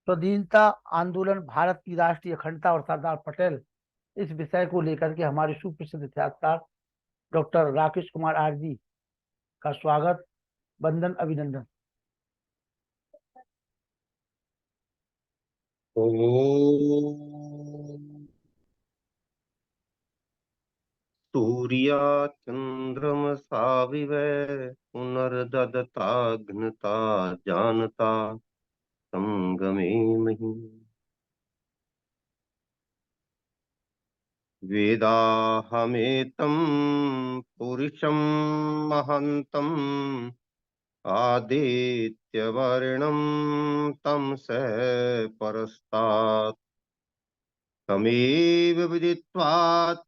स्वाधीनता आंदोलन, भारत की राष्ट्रीय अखंडता और सरदार पटेल, इस विषय को लेकर के हमारे सुप्रसिद्ध इतिहासकार doctor Rakesh Kumar R G का स्वागत, वंदन, अभिनंदन। ॐ सूर्याचन्द्रमसा विव पुनर्ददताघ्नता जानता संगमे महि वेदाहमेतं पुरुषं महन्तम् आदित्यवर्णं तं स परस्तात् तमेव विदित्वा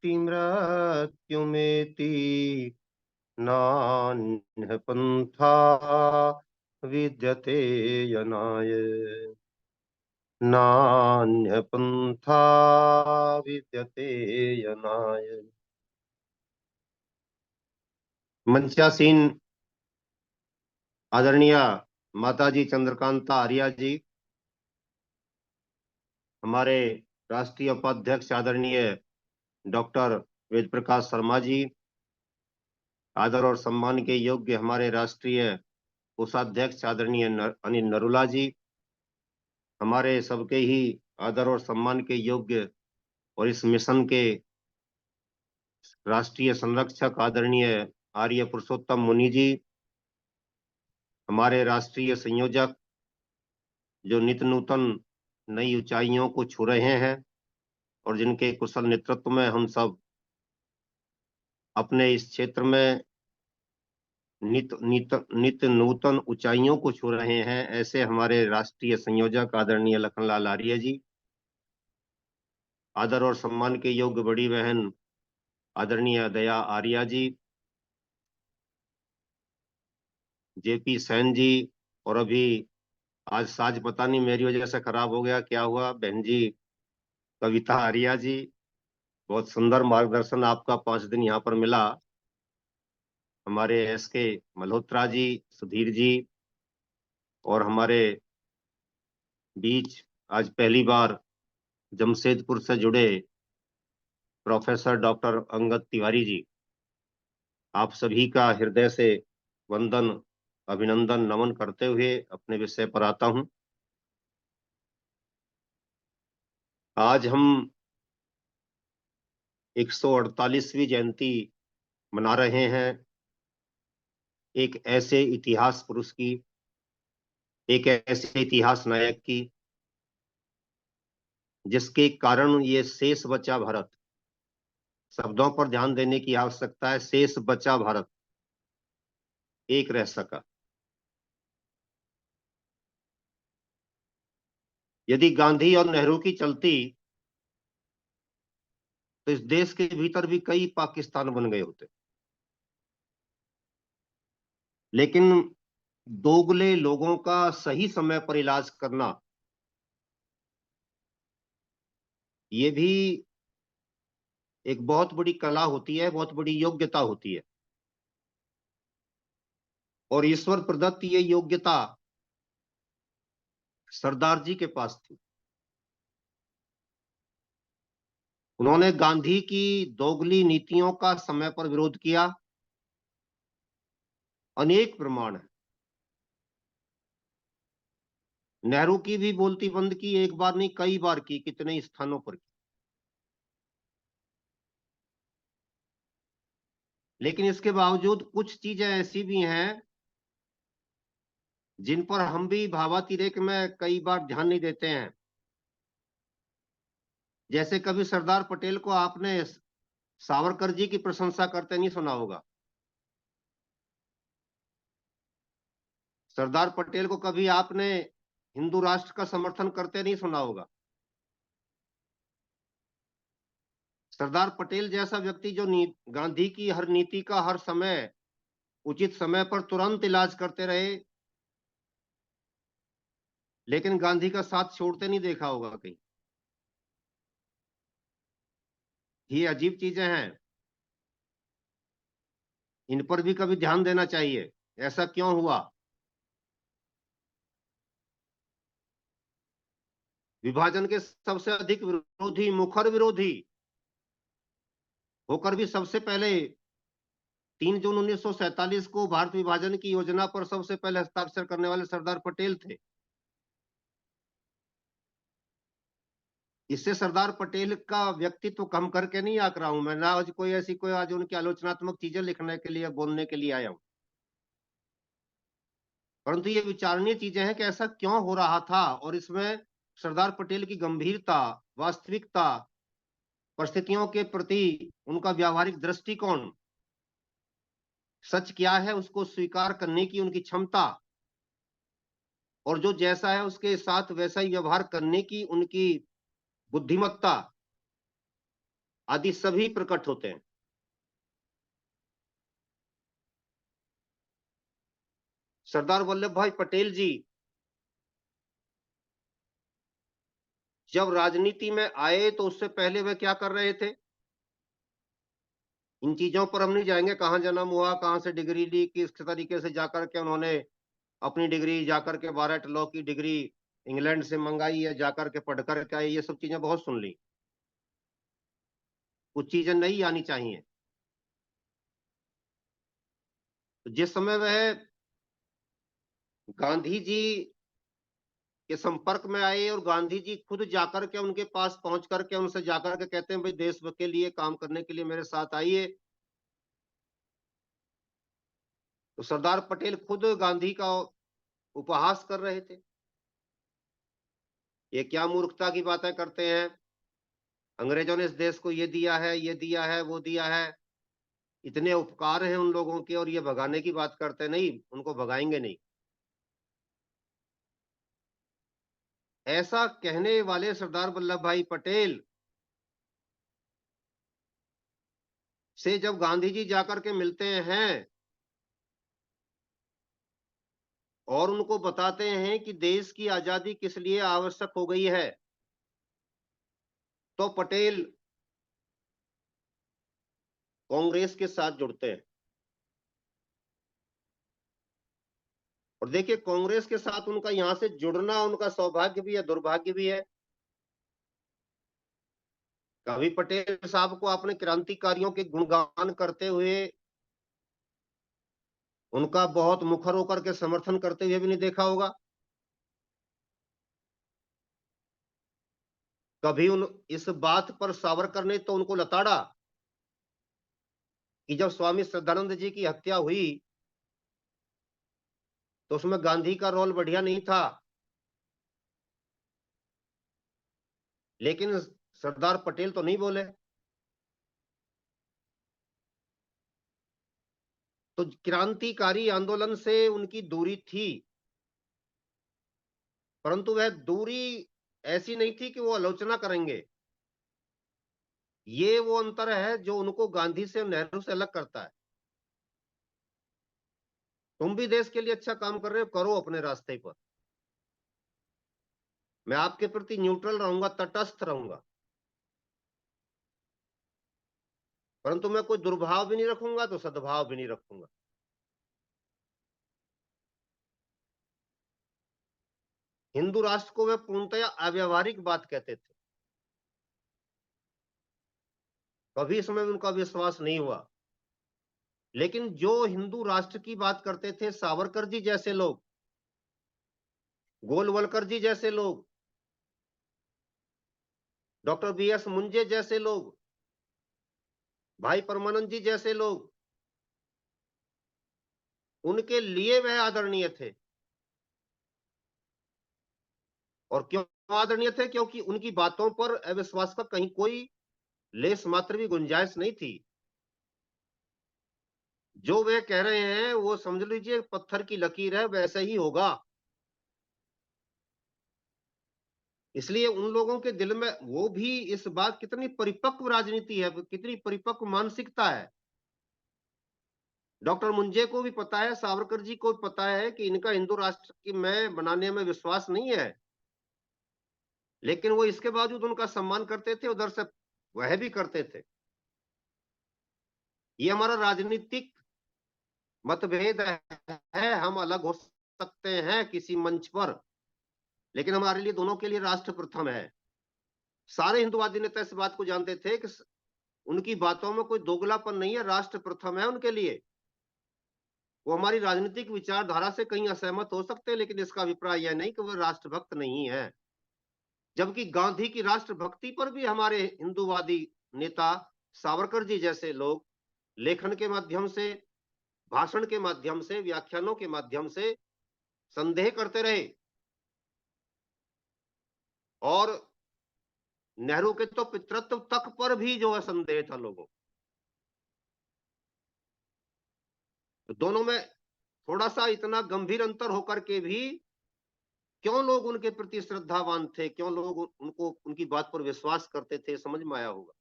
तिम्रत्युमेति नान्यः पन्था विद्यते यनाय नान्यः पन्था विद्यते यनाय। मंचासीन आदरणीय माताजी चंद्रकांता आर्या जी, हमारे राष्ट्रीय उपाध्यक्ष आदरणीय डॉक्टर वेद प्रकाश शर्मा जी, आदर और सम्मान के योग्य हमारे राष्ट्रीय कोषाध्यक्ष आदरणीय अनिल नरूला जी, हमारे सबके ही आदर और सम्मान के योग्य और इस मिशन के राष्ट्रीय संरक्षक आदरणीय आर्य पुरुषोत्तम मुनि जी, हमारे राष्ट्रीय संयोजक जो नित्य नूतन नई ऊंचाइयों को छू रहे हैं और जिनके कुशल नेतृत्व में हम सब अपने इस क्षेत्र में नित्य नूतन ऊंचाइयों को छू रहे हैं, ऐसे हमारे राष्ट्रीय संयोजक आदरणीय लखनलाल आर्य जी, आदर और सम्मान के योग्य बड़ी बहन आदरणीय दया आर्या जी, जेपी सैन जी, और अभी आज साज पता नहीं मेरी वजह से खराब हो गया, क्या हुआ, बहन जी कविता आर्या जी, बहुत सुंदर मार्गदर्शन आपका 5 दिन यहाँ पर मिला। हमारे एस के मल्होत्रा जी, सुधीर जी, और हमारे बीच आज पहली बार जमशेदपुर से जुड़े प्रोफेसर डॉक्टर अंगद तिवारी जी, आप सभी का हृदय से वंदन, अभिनंदन, नमन करते हुए अपने विषय पर आता हूं। आज हम 148वीं जयंती मना रहे हैं एक ऐसे इतिहास पुरुष की, एक ऐसे इतिहास नायक की, जिसके कारण ये शेष बचा भारत, शब्दों पर ध्यान देने की आवश्यकता है, शेष बचा भारत एक रह सका। यदि गांधी और नेहरू की चलती तो इस देश के भीतर भी कई पाकिस्तान बन गए होते, लेकिन दोगले लोगों का सही समय पर इलाज करना, ये भी एक बहुत बड़ी कला होती है, बहुत बड़ी योग्यता होती है, और ईश्वर प्रदत्त ये योग्यता सरदार जी के पास थी। उन्होंने गांधी की दोगली नीतियों का समय पर विरोध किया, अनेक प्रमाण है। नेहरू की भी बोलती बंद की, एक बार नहीं कई बार की, कितने स्थानों पर की। लेकिन इसके बावजूद कुछ चीजें ऐसी भी हैं जिन पर हम भी भावातिरेक में कई बार ध्यान नहीं देते हैं। जैसे कभी सरदार पटेल को आपने सावरकर जी की प्रशंसा करते नहीं सुना होगा, सरदार पटेल को कभी आपने हिंदू राष्ट्र का समर्थन करते नहीं सुना होगा। सरदार पटेल जैसा व्यक्ति जो गांधी की हर नीति का हर समय उचित समय पर तुरंत इलाज करते रहे, लेकिन गांधी का साथ छोड़ते नहीं देखा होगा कहीं। ये अजीब चीजें हैं, इन पर भी कभी ध्यान देना चाहिए, ऐसा क्यों हुआ। विभाजन के सबसे अधिक विरोधी, मुखर विरोधी होकर भी सबसे पहले 3 जून 1947 को भारत विभाजन की योजना पर सबसे पहले हस्ताक्षर करने वाले सरदार पटेल थे। इससे सरदार पटेल का व्यक्तित्व कम करके नहीं आंक रहा हूं मैं, ना आज कोई ऐसी कोई आज उनकी आलोचनात्मक चीजें लिखने के लिए, बोलने के लिए आया हूं, परंतु ये विचारणीय चीजें हैं कि ऐसा क्यों हो रहा था, और इसमें सरदार पटेल की गंभीरता, वास्तविकता, परिस्थितियों के प्रति उनका व्यावहारिक दृष्टिकोण, सच क्या है उसको स्वीकार करने की उनकी क्षमता, और जो जैसा है उसके साथ वैसा ही व्यवहार करने की उनकी बुद्धिमत्ता आदि सभी प्रकट होते हैं। सरदार वल्लभ भाई पटेल जी जब राजनीति में आए तो उससे पहले वे क्या कर रहे थे, इन चीजों पर हम नहीं जाएंगे, कहां जन्म हुआ, कहां से डिग्री ली, किस तरीके से जाकर के उन्होंने अपनी डिग्री, जाकर के बारट लॉ की डिग्री इंग्लैंड से मंगाई है, जाकर के पढ़कर के आए, ये सब चीजें बहुत सुन ली, कुछ चीजें नहीं आनी चाहिए। तो जिस समय वह गांधी जी के संपर्क में आए और गांधी जी खुद जाकर के उनके पास पहुंच करके उनसे जाकर के कहते हैं भाई देश के लिए काम करने के लिए मेरे साथ आइए, तो सरदार पटेल खुद गांधी का उपहास कर रहे थे, ये क्या मूर्खता की बातें करते हैं, अंग्रेजों ने इस देश को ये दिया है, ये दिया है, वो दिया है, इतने उपकार हैं उन लोगों के, और ये भगाने की बात करते नहीं, उनको भगाएंगे नहीं। ऐसा कहने वाले सरदार वल्लभ भाई पटेल से जब गांधी जी जाकर के मिलते हैं और उनको बताते हैं कि देश की आजादी किस लिए आवश्यक हो गई है, तो पटेल कांग्रेस के साथ जुड़ते हैं। और देखिए कांग्रेस के साथ उनका यहां से जुड़ना उनका सौभाग्य भी है, दुर्भाग्य भी है। कभी पटेल साहब को अपने क्रांतिकारियों के गुणगान करते हुए, उनका बहुत मुखर होकर के समर्थन करते हुए भी नहीं देखा होगा। कभी उन इस बात पर सावरकर ने तो उनको लताड़ा कि जब स्वामी श्रद्धानंद जी की हत्या हुई तो उसमें गांधी का रोल बढ़िया नहीं था, लेकिन सरदार पटेल तो नहीं बोले। तो क्रांतिकारी आंदोलन से उनकी दूरी थी, परंतु वह दूरी ऐसी नहीं थी कि वो आलोचना करेंगे। ये वो अंतर है जो उनको गांधी से, नेहरू से अलग करता है। तुम भी देश के लिए अच्छा काम कर रहे हो, करो अपने रास्ते पर, मैं आपके प्रति न्यूट्रल रहूंगा, तटस्थ रहूंगा, परंतु मैं कोई दुर्भाव भी नहीं रखूंगा तो सद्भाव भी नहीं रखूंगा। हिंदू राष्ट्र को वे पूर्णतया अव्यवहारिक बात कहते थे, कभी इसमें उनका विश्वास नहीं हुआ। लेकिन जो हिंदू राष्ट्र की बात करते थे, सावरकर जी जैसे लोग, गोलवलकर जी जैसे लोग, डॉक्टर बीएस मुंजे जैसे लोग, भाई परमानंद जी जैसे लोग, उनके लिए वह आदरणीय थे। और क्यों आदरणीय थे? क्योंकि उनकी बातों पर अविश्वास का कहीं कोई लेस मात्र भी गुंजाइश नहीं थी। जो वे कह रहे हैं वो समझ लीजिए पत्थर की लकीर है, वैसे ही होगा। इसलिए उन लोगों के दिल में वो भी इस बात, कितनी परिपक्व राजनीति है, कितनी परिपक्व मानसिकता है। डॉक्टर मुंजे को भी पता है, सावरकर जी को भी पता है कि इनका हिंदू राष्ट्र की में बनाने में विश्वास नहीं है, लेकिन वो इसके बावजूद उनका सम्मान करते थे, उधर से वह भी करते थे। ये हमारा राजनीतिक मतभेद है, हम अलग हो सकते हैं किसी मंच पर, लेकिन हमारे लिए, दोनों के लिए राष्ट्र प्रथम है। सारे हिंदुवादी नेता इस बात को जानते थे कि उनकी बातों में कोई दोगलापन नहीं है, राष्ट्र प्रथम है उनके लिए। वो हमारी राजनीतिक विचारधारा से कहीं असहमत हो सकते हैं, लेकिन इसका अभिप्राय यह नहीं कि वो राष्ट्रभक्त नहीं है। जबकि गांधी की राष्ट्रभक्ति पर भी हमारे हिंदूवादी नेता सावरकर जी जैसे लोग लेखन के माध्यम से, भाषण के माध्यम से, व्याख्यानों के माध्यम से संदेह करते रहे। और नेहरू के तो पितृत्व तक पर भी जो है संदेह था लोगों। तो दोनों में थोड़ा सा इतना गंभीर अंतर होकर के भी क्यों लोग उनके प्रति श्रद्धावान थे, क्यों लोग उनको, उनकी बात पर विश्वास करते थे, समझ में आया होगा।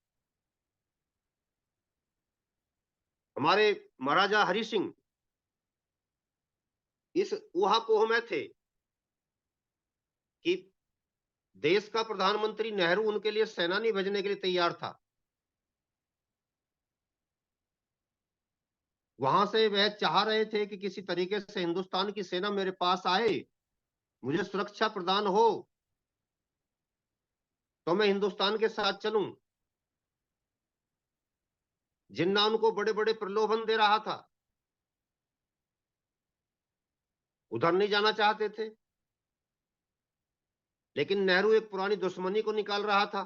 हमारे महाराजा हरि सिंह इस ऊहापोह में थे कि देश का प्रधानमंत्री नेहरू उनके लिए सेनानी भेजने के लिए तैयार था। वहां से वह चाह रहे थे कि किसी तरीके से हिंदुस्तान की सेना मेरे पास आए, मुझे सुरक्षा प्रदान हो, तो मैं हिंदुस्तान के साथ चलूं। जिन्ना उनको बड़े बड़े प्रलोभन दे रहा था, उधर नहीं जाना चाहते थे। लेकिन नेहरू एक पुरानी दुश्मनी को निकाल रहा था,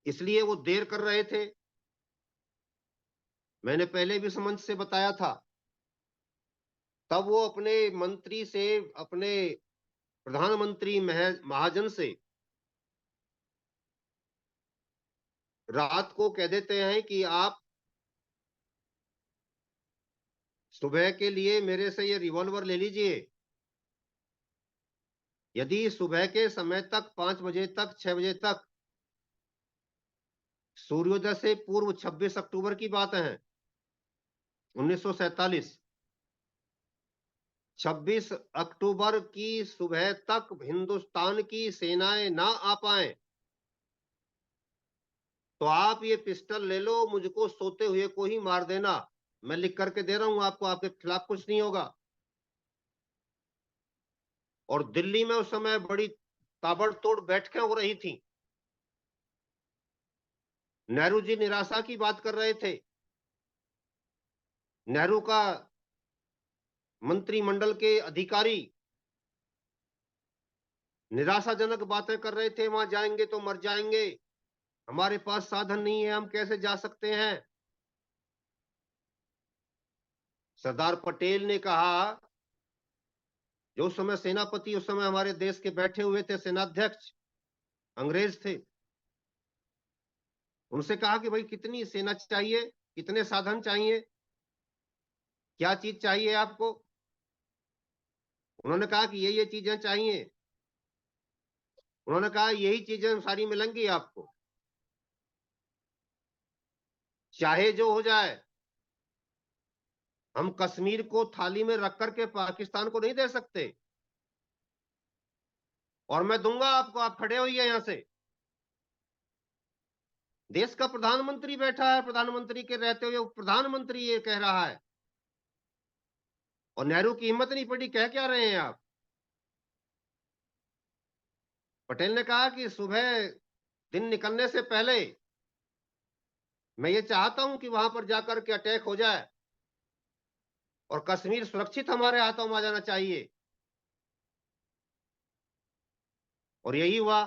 इसलिए वो देर कर रहे थे। मैंने पहले भी समझ से बताया था। तब वो अपने मंत्री से, अपने प्रधानमंत्री महाजन से रात को कह देते हैं कि आप सुबह के लिए मेरे से ये रिवॉल्वर ले लीजिए। यदि सुबह के समय तक, 5 बजे तक, 6 बजे तक, सूर्योदय से पूर्व 26 अक्टूबर की बात है 1947, 26 अक्टूबर की सुबह तक हिंदुस्तान की सेनाएं ना आ पाए तो आप ये पिस्टल ले लो, मुझको सोते हुए को ही मार देना। मैं लिख करके दे रहा हूं आपको, आपके खिलाफ कुछ नहीं होगा। और दिल्ली में उस समय बड़ी ताबड़तोड़ बैठकें हो रही थी। नेहरू जी निराशा की बात कर रहे थे। नेहरू का मंत्रिमंडल के अधिकारी निराशाजनक बातें कर रहे थे, वहां जाएंगे तो मर जाएंगे, हमारे पास साधन नहीं है, हम कैसे जा सकते हैं। सरदार पटेल ने कहा, जो उस समय सेनापति, उस समय हमारे देश के बैठे हुए थे सेनाध्यक्ष, अंग्रेज थे, उनसे कहा कि भाई कितनी सेना चाहिए, कितने साधन चाहिए, क्या चीज चाहिए आपको। उन्होंने कहा कि ये चीजें चाहिए। उन्होंने कहा यही चीजें सारी मिलेंगी आपको, चाहे जो हो जाए। हम कश्मीर को थाली में रख करके पाकिस्तान को नहीं दे सकते, और मैं दूंगा आपको, आप खड़े होइए यहां से। देश का प्रधानमंत्री बैठा है, प्रधानमंत्री के रहते हुए प्रधानमंत्री ये कह रहा है, और नेहरू की हिम्मत नहीं पड़ी। कह क्या रहे हैं आप। पटेल ने कहा कि सुबह दिन निकलने से पहले मैं ये चाहता हूं कि वहां पर जाकर के अटैक हो जाए और कश्मीर सुरक्षित हमारे हाथों में आ जाना चाहिए। और यही हुआ।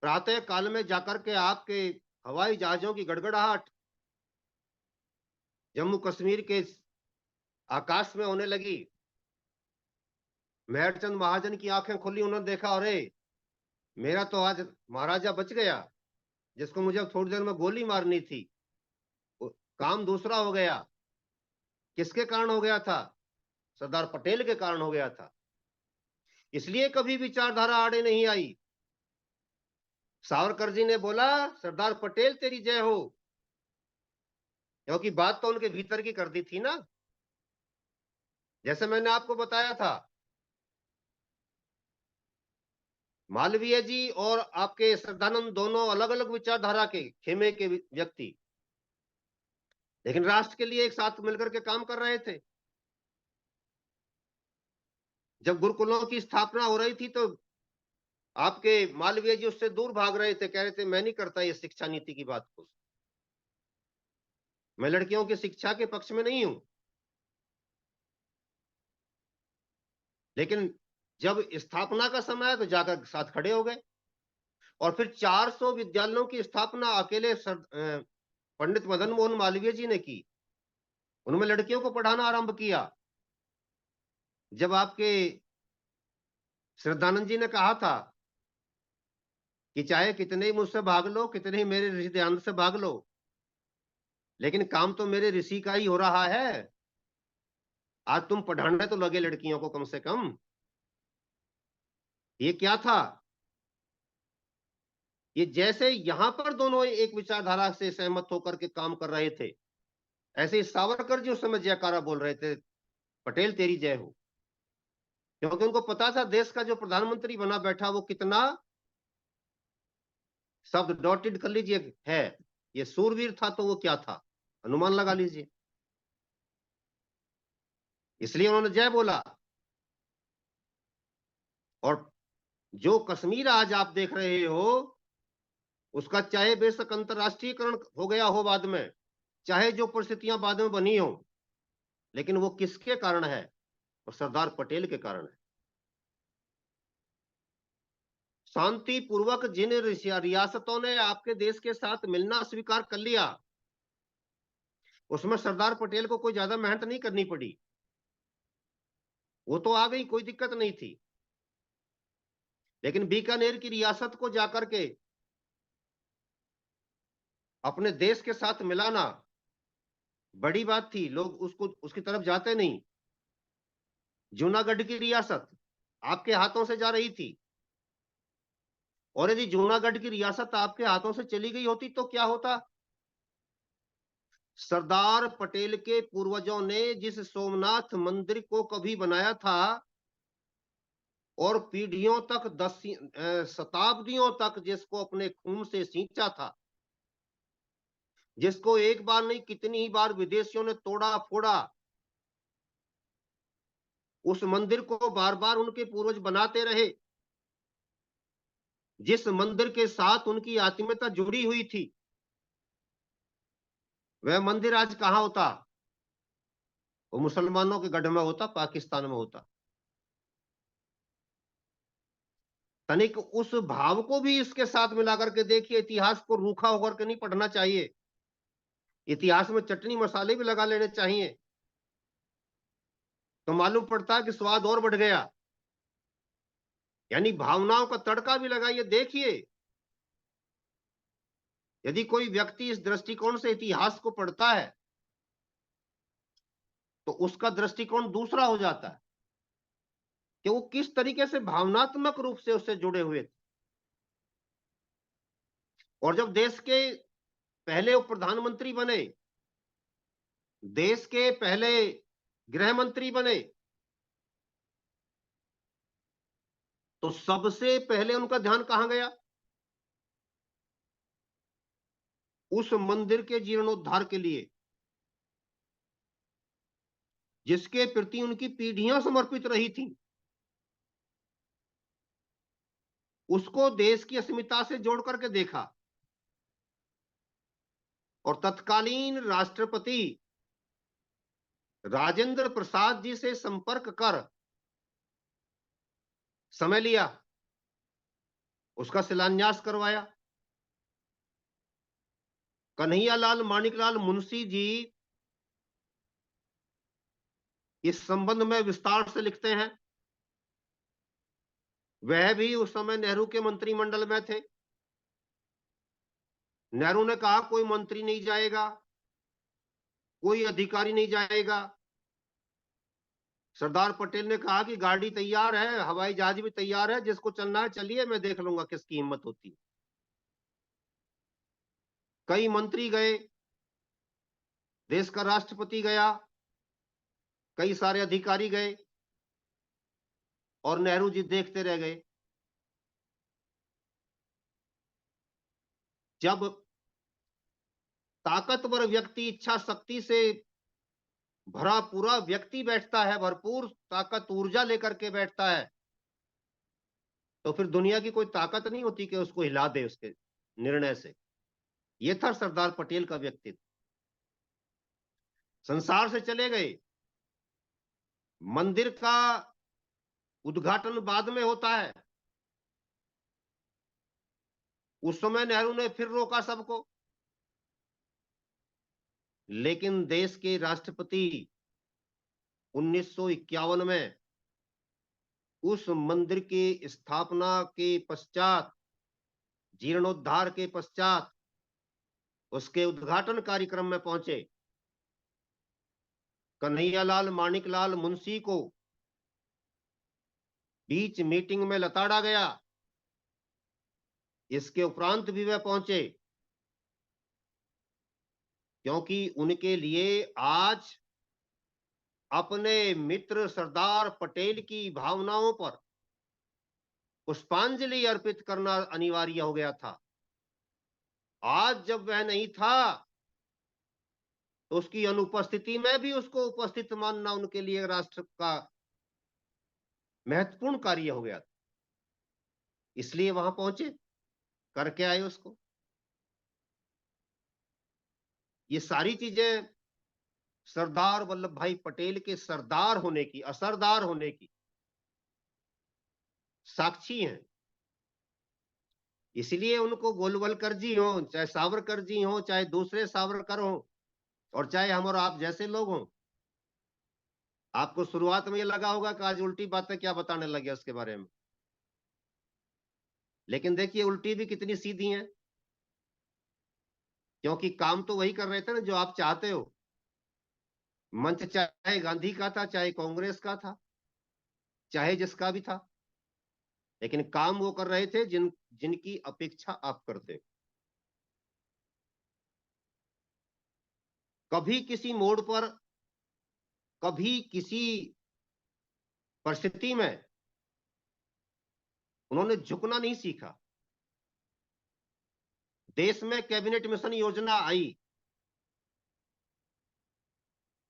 प्रातः काल में जाकर के आपके हवाई जहाजों की गड़गड़ाहट जम्मू कश्मीर के आकाश में होने लगी। मेहरचंद महाजन की आंखें खुली, उन्होंने देखा, अरे मेरा तो आज महाराजा बच गया, जिसको मुझे थोड़ी देर में गोली मारनी थी। काम दूसरा हो गया। किसके कारण हो गया था? सरदार पटेल के कारण हो गया था। इसलिए कभी विचारधारा आड़े नहीं आई। सावरकर जी ने बोला, सरदार पटेल तेरी जय हो, क्योंकि बात तो उनके भीतर की कर दी थी ना। जैसे मैंने आपको बताया था, मालवीय जी और आपके श्रद्धानंद दोनों अलग अलग विचारधारा के खेमे के व्यक्ति, लेकिन राष्ट्र के लिए एक साथ मिलकर के काम कर रहे थे। जब गुरुकुलों की स्थापना हो रही थी तो आपके मालवीय जी उससे दूर भाग रहे थे, कह रहे थे मैं नहीं करता ये शिक्षा नीति की बात को, मैं लड़कियों की शिक्षा के पक्ष में नहीं हूं। लेकिन जब स्थापना का समय आया तो जाकर साथ खड़े हो गए, और फिर 400 विद्यालयों की स्थापना अकेले पंडित मदन मोहन मालवीय जी ने की। उन्होंने लड़कियों को पढ़ाना आरंभ किया। जब आपके श्रद्धानंद जी ने कहा था कि चाहे कितने ही मुझसे भाग लो, कितने ही मेरे ऋषि ध्यान से भाग लो, लेकिन काम तो मेरे ऋषि का ही हो रहा है, आज तुम पढ़ाने तो लगे लड़कियों को कम से कम। ये क्या था? ये जैसे यहां पर दोनों एक विचारधारा से सहमत होकर के काम कर रहे थे, ऐसे ही सावरकर जी उस समय जयकारा बोल रहे थे, पटेल तेरी जय हो। क्योंकि उनको पता था देश का जो प्रधानमंत्री बना बैठा वो कितना, शब्द डॉटेड कर लीजिए, है, ये सूरवीर था तो वो क्या था, अनुमान लगा लीजिए। इसलिए उन्होंने जय बोला। और जो कश्मीर आज आप देख रहे हो, उसका चाहे बेशक अंतरराष्ट्रीयकरण हो गया हो बाद में, चाहे जो परिस्थितियां बाद में बनी हो, लेकिन वो किसके कारण है? और सरदार पटेल के कारण है। शांतिपूर्वक जिन रियासतों ने आपके देश के साथ मिलना स्वीकार कर लिया, उसमें सरदार पटेल को कोई ज्यादा मेहनत नहीं करनी पड़ी, वो तो आ गई, कोई दिक्कत नहीं थी। लेकिन बीकानेर की रियासत को जाकर के अपने देश के साथ मिलाना बड़ी बात थी, लोग उसको उसकी तरफ जाते नहीं। जूनागढ़ की रियासत आपके हाथों से जा रही थी, और यदि जूनागढ़ की रियासत आपके हाथों से चली गई होती तो क्या होता? सरदार पटेल के पूर्वजों ने जिस सोमनाथ मंदिर को कभी बनाया था, और पीढ़ियों तक शताब्दियों तक जिसको अपने खून से सींचा था, जिसको एक बार नहीं कितनी ही बार विदेशियों ने तोड़ा फोड़ा, उस मंदिर को बार बार उनके पूर्वज बनाते रहे, जिस मंदिर के साथ उनकी आत्मीयता जुड़ी हुई थी, वह मंदिर आज कहां होता? वो मुसलमानों के गढ़ में होता, पाकिस्तान में होता। तनिक उस भाव को भी इसके साथ मिलाकर के देखिए। इतिहास को रूखा होकर के नहीं पढ़ना चाहिए, इतिहास में चटनी मसाले भी लगा लेने चाहिए, तो मालूम पड़ता है कि स्वाद और बढ़ गया। यानी भावनाओं का तड़का भी लगाइए, देखिए। यदि कोई व्यक्ति इस दृष्टिकोण से इतिहास को पढ़ता है तो उसका दृष्टिकोण दूसरा हो जाता है कि वो किस तरीके से भावनात्मक रूप से उससे जुड़े हुए थे। और जब देश के पहले वो प्रधानमंत्री बने, देश के पहले गृह मंत्री बने, तो सबसे पहले उनका ध्यान कहां गया? उस मंदिर के जीर्णोद्धार के लिए, जिसके प्रति उनकी पीढ़ियां समर्पित रही थी, उसको देश की अस्मिता से जोड़ करके देखा। और तत्कालीन राष्ट्रपति राजेंद्र प्रसाद जी से संपर्क कर समय लिया, उसका शिलान्यास करवाया। कन्हैयालाल माणिकलाल मुंशी जी इस संबंध में विस्तार से लिखते हैं। वह भी उस समय नेहरू के मंत्रिमंडल में थे। नेहरू ने कहा कोई मंत्री नहीं जाएगा, कोई अधिकारी नहीं जाएगा। सरदार पटेल ने कहा कि गाड़ी तैयार है, हवाई जहाज भी तैयार है, जिसको चलना है चलिए, मैं देख लूंगा किसकी हिम्मत होती है। कई मंत्री गए, देश का राष्ट्रपति गया, कई सारे अधिकारी गए, और नेहरू जी देखते रह गए। जब ताकतवर व्यक्ति इच्छा शक्ति से भरा पूरा व्यक्ति बैठता है, भरपूर ताकत ऊर्जा लेकर के बैठता है, तो फिर दुनिया की कोई ताकत नहीं होती कि उसको हिला दे उसके निर्णय से। ये था सरदार पटेल का व्यक्तित्व। संसार से चले गए, मंदिर का उद्घाटन बाद में होता है। उस समय नेहरू ने फिर रोका सबको, लेकिन देश के राष्ट्रपति 1951 में उस मंदिर की स्थापना के पश्चात, जीर्णोद्धार के पश्चात उसके उद्घाटन कार्यक्रम में पहुंचे। कन्हैयालाल माणिकलाल मुंशी को बीच मीटिंग में लताड़ा गया। इसके उपरांत भी वह पहुंचे, क्योंकि उनके लिए आज अपने मित्र सरदार पटेल की भावनाओं पर पुष्पांजलि अर्पित करना अनिवार्य हो गया था। आज जब वह नहीं था तो उसकी अनुपस्थिति में भी उसको उपस्थित मानना उनके लिए राष्ट्र का महत्वपूर्ण कार्य हो गया था। इसलिए वहां पहुंचे, करके आए उसको। ये सारी चीजें सरदार वल्लभ भाई पटेल के सरदार होने की, असरदार होने की साक्षी हैं। इसलिए उनको गोलवलकर जी हो, चाहे सावरकर जी हो, चाहे दूसरे सावरकर हो, और चाहे हम और आप जैसे लोग हों। आपको शुरुआत में ये लगा होगा कि आज उल्टी बातें क्या बताने लगे उसके बारे में, लेकिन देखिए उल्टी भी कितनी सीधी हैं, क्योंकि काम तो वही कर रहे थे ना जो आप चाहते हो। मंच चाहे गांधी का था, चाहे कांग्रेस का था, चाहे जिसका भी था, लेकिन काम वो कर रहे थे जिनकी अपेक्षा आप करते हो। कभी किसी मोड़ पर, कभी किसी परिस्थिति में उन्होंने झुकना नहीं सीखा। देश में कैबिनेट मिशन योजना आई।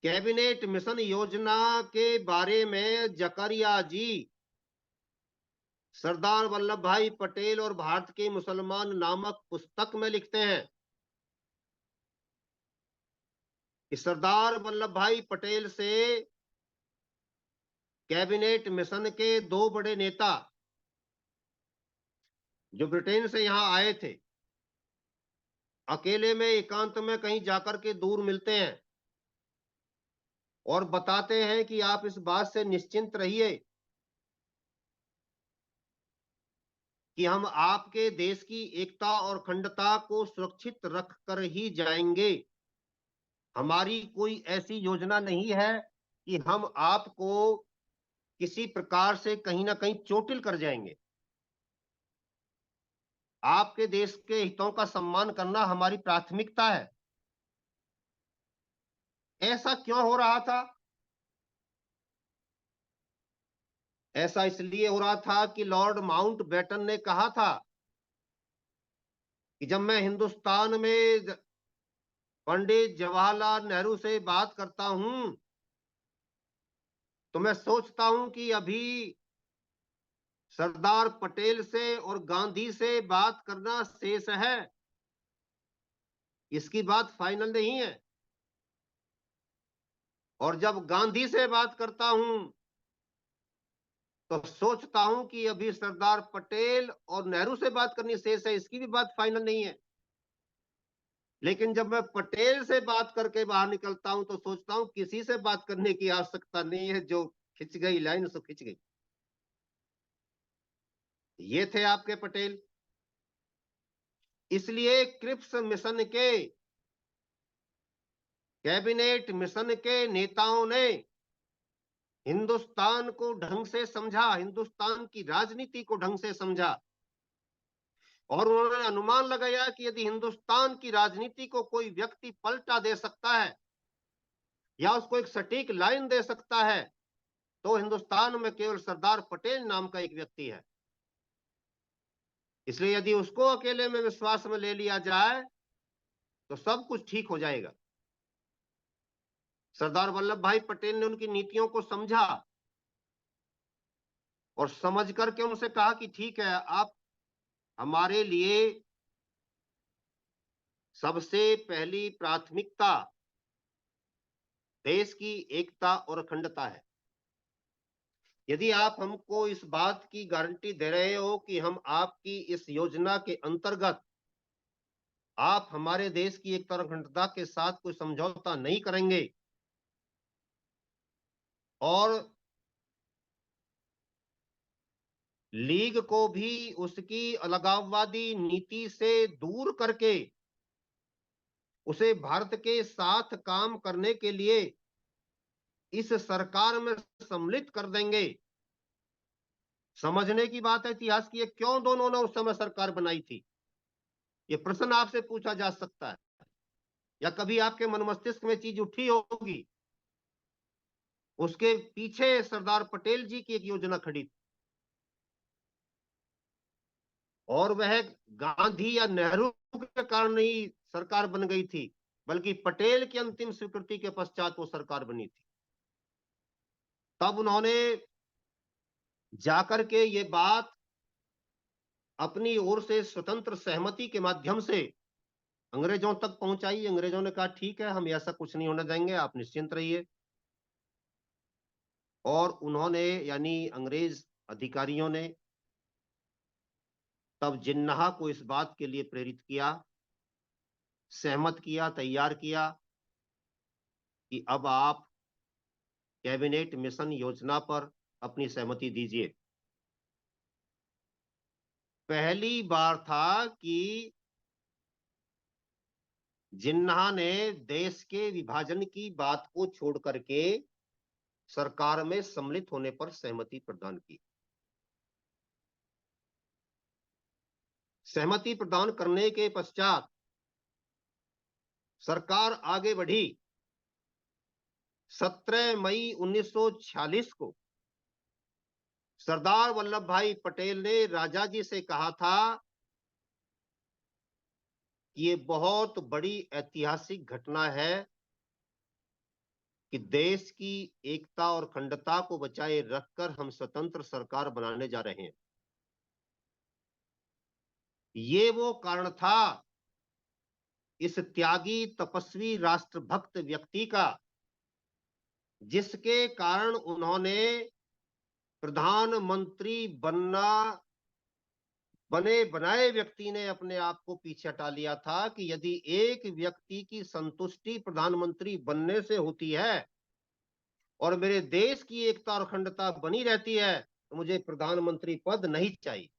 कैबिनेट मिशन योजना के बारे में जकरिया जी सरदार वल्लभ भाई पटेल और भारत के मुसलमान नामक पुस्तक में लिखते हैं कि सरदार वल्लभ भाई पटेल से कैबिनेट मिशन के दो बड़े नेता जो ब्रिटेन से यहां आए थे, अकेले में एकांत में कहीं जाकर के दूर मिलते हैं और बताते हैं कि आप इस बात से निश्चिंत रहिए कि हम आपके देश की एकता और अखंडता को सुरक्षित रख कर ही जाएंगे। हमारी कोई ऐसी योजना नहीं है कि हम आपको किसी प्रकार से कहीं ना कहीं चोटिल कर जाएंगे। आपके देश के हितों का सम्मान करना हमारी प्राथमिकता है। ऐसा क्यों हो रहा था? ऐसा इसलिए हो रहा था कि लॉर्ड माउंटबेटन ने कहा था कि जब मैं हिंदुस्तान में पंडित जवाहरलाल नेहरू से बात करता हूं तो मैं सोचता हूं कि अभी सरदार पटेल से और गांधी से बात करना शेष है, इसकी बात फाइनल नहीं है। और जब गांधी से बात करता हूं तो सोचता हूं कि अभी सरदार पटेल और नेहरू से बात करनी शेष है, इसकी भी बात फाइनल नहीं है। लेकिन जब मैं पटेल से बात करके बाहर निकलता हूं तो सोचता हूं किसी से बात करने की आवश्यकता नहीं है, जो खिंच गई लाइन सो खिंच गई। ये थे आपके पटेल। इसलिए क्रिप्स मिशन के, कैबिनेट मिशन के नेताओं ने हिंदुस्तान को ढंग से समझा, हिंदुस्तान की राजनीति को ढंग से समझा, और उन्होंने अनुमान लगाया कि यदि हिंदुस्तान की राजनीति को कोई व्यक्ति पलटा दे सकता है या उसको एक सटीक लाइन दे सकता है तो हिंदुस्तान में केवल सरदार पटेल नाम का एक व्यक्ति है। इसलिए यदि उसको अकेले में विश्वास में ले लिया जाए तो सब कुछ ठीक हो जाएगा। सरदार वल्लभ भाई पटेल ने उनकी नीतियों को समझा और समझ करके उनसे कहा कि ठीक है, आप हमारे लिए सबसे पहली प्राथमिकता देश की एकता और अखंडता है। यदि आप हमको इस बात की गारंटी दे रहे हो कि हम आपकी इस योजना के अंतर्गत आप हमारे देश की एकता और अखंडता के साथ कोई समझौता नहीं करेंगे और लीग को भी उसकी अलगाववादी नीति से दूर करके उसे भारत के साथ काम करने के लिए इस सरकार में सम्मिलित कर देंगे। समझने की बात है इतिहास की, क्यों दोनों ने उस समय सरकार बनाई थी, ये प्रश्न आपसे पूछा जा सकता है, या कभी आपके मन मस्तिष्क में चीज उठी होगी। उसके पीछे सरदार पटेल जी की एक योजना खड़ी थी और वह गांधी या नेहरू के कारण नहीं सरकार बन गई थी, बल्कि पटेल की अंतिम स्वीकृति के पश्चात वो सरकार बनी थी। तब उन्होंने जाकर के ये बात अपनी ओर से स्वतंत्र सहमति के माध्यम से अंग्रेजों तक पहुंचाई। अंग्रेजों ने कहा ठीक है, हम ऐसा कुछ नहीं होने देंगे, आप निश्चिंत रहिए। और उन्होंने यानी अंग्रेज अधिकारियों ने तब जिन्ना को इस बात के लिए प्रेरित किया, सहमत किया, तैयार किया कि अब आप कैबिनेट मिशन योजना पर अपनी सहमति दीजिए। पहली बार था कि जिन्ना ने देश के विभाजन की बात को छोड़ करके सरकार में सम्मिलित होने पर सहमति प्रदान की। सहमति प्रदान करने के पश्चात सरकार आगे बढ़ी। 17 मई 1946 को सरदार वल्लभ भाई पटेल ने राजा जी से कहा था कि ये बहुत बड़ी ऐतिहासिक घटना है कि देश की एकता और अखंडता को बचाए रखकर हम स्वतंत्र सरकार बनाने जा रहे हैं। ये वो कारण था इस त्यागी तपस्वी राष्ट्रभक्त व्यक्ति का, जिसके कारण उन्होंने प्रधानमंत्री बने बनाए व्यक्ति ने अपने आप को पीछे हटा लिया था कि यदि एक व्यक्ति की संतुष्टि प्रधानमंत्री बनने से होती है और मेरे देश की एकता और अखंडता बनी रहती है तो मुझे प्रधानमंत्री पद नहीं चाहिए।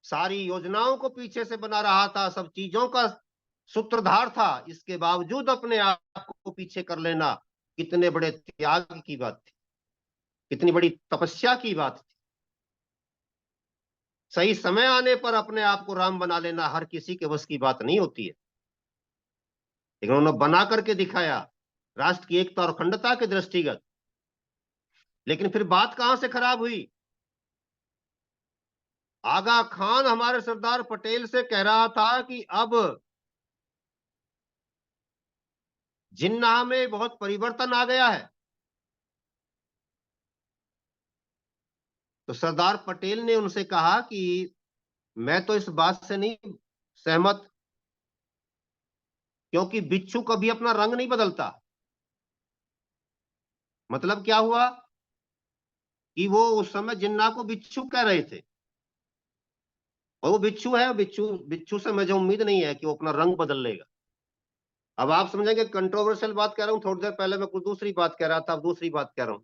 सारी योजनाओं को पीछे से बना रहा था, सब चीजों का सूत्रधार था, इसके बावजूद अपने आप को पीछे कर लेना कितने बड़े त्याग की बात थी, कितनी बड़ी तपस्या की बात थी। सही समय आने पर अपने आप को राम बना लेना हर किसी के बस की बात नहीं होती है, लेकिन उन्होंने बना करके दिखाया राष्ट्र की एकता और अखंडता के दृष्टिगत। लेकिन फिर बात कहां से खराब हुई? आगा खान हमारे सरदार पटेल से कह रहा था कि अब जिन्ना में बहुत परिवर्तन आ गया है। तो सरदार पटेल ने उनसे कहा कि मैं तो इस बात से नहीं सहमत, क्योंकि बिच्छू कभी अपना रंग नहीं बदलता। मतलब क्या हुआ कि वो उस समय जिन्ना को बिच्छू कह रहे थे और वो बिच्छू है, बिच्छू बिच्छू से मुझे उम्मीद नहीं है कि वो अपना रंग बदल लेगा। अब आप समझेंगे कंट्रोवर्शियल बात कह रहा हूं, थोड़ी देर पहले मैं कुछ दूसरी बात कह रहा था, अब दूसरी बात कह रहा हूं,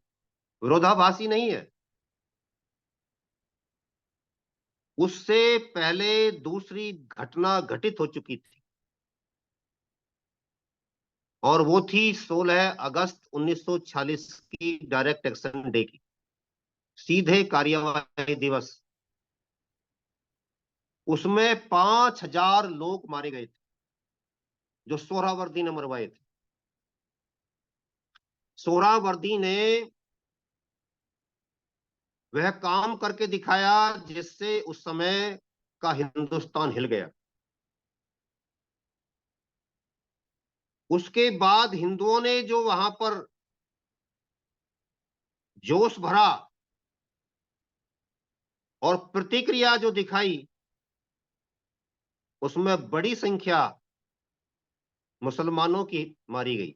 विरोधाभासी नहीं है। उससे पहले दूसरी घटना घटित हो चुकी थी और वो थी 16 अगस्त 1946 की डायरेक्ट एक्शन डे की, सीधे कार्यवाही दिवस। उसमें 5000 लोग मारे गए थे जो सोहरावर्दी ने मरवाए थे। सोहरावर्दी ने वह काम करके दिखाया जिससे उस समय का हिंदुस्तान हिल गया। उसके बाद हिंदुओं ने जो वहां पर जोश भरा और प्रतिक्रिया जो दिखाई, उसमें बड़ी संख्या मुसलमानों की मारी गई।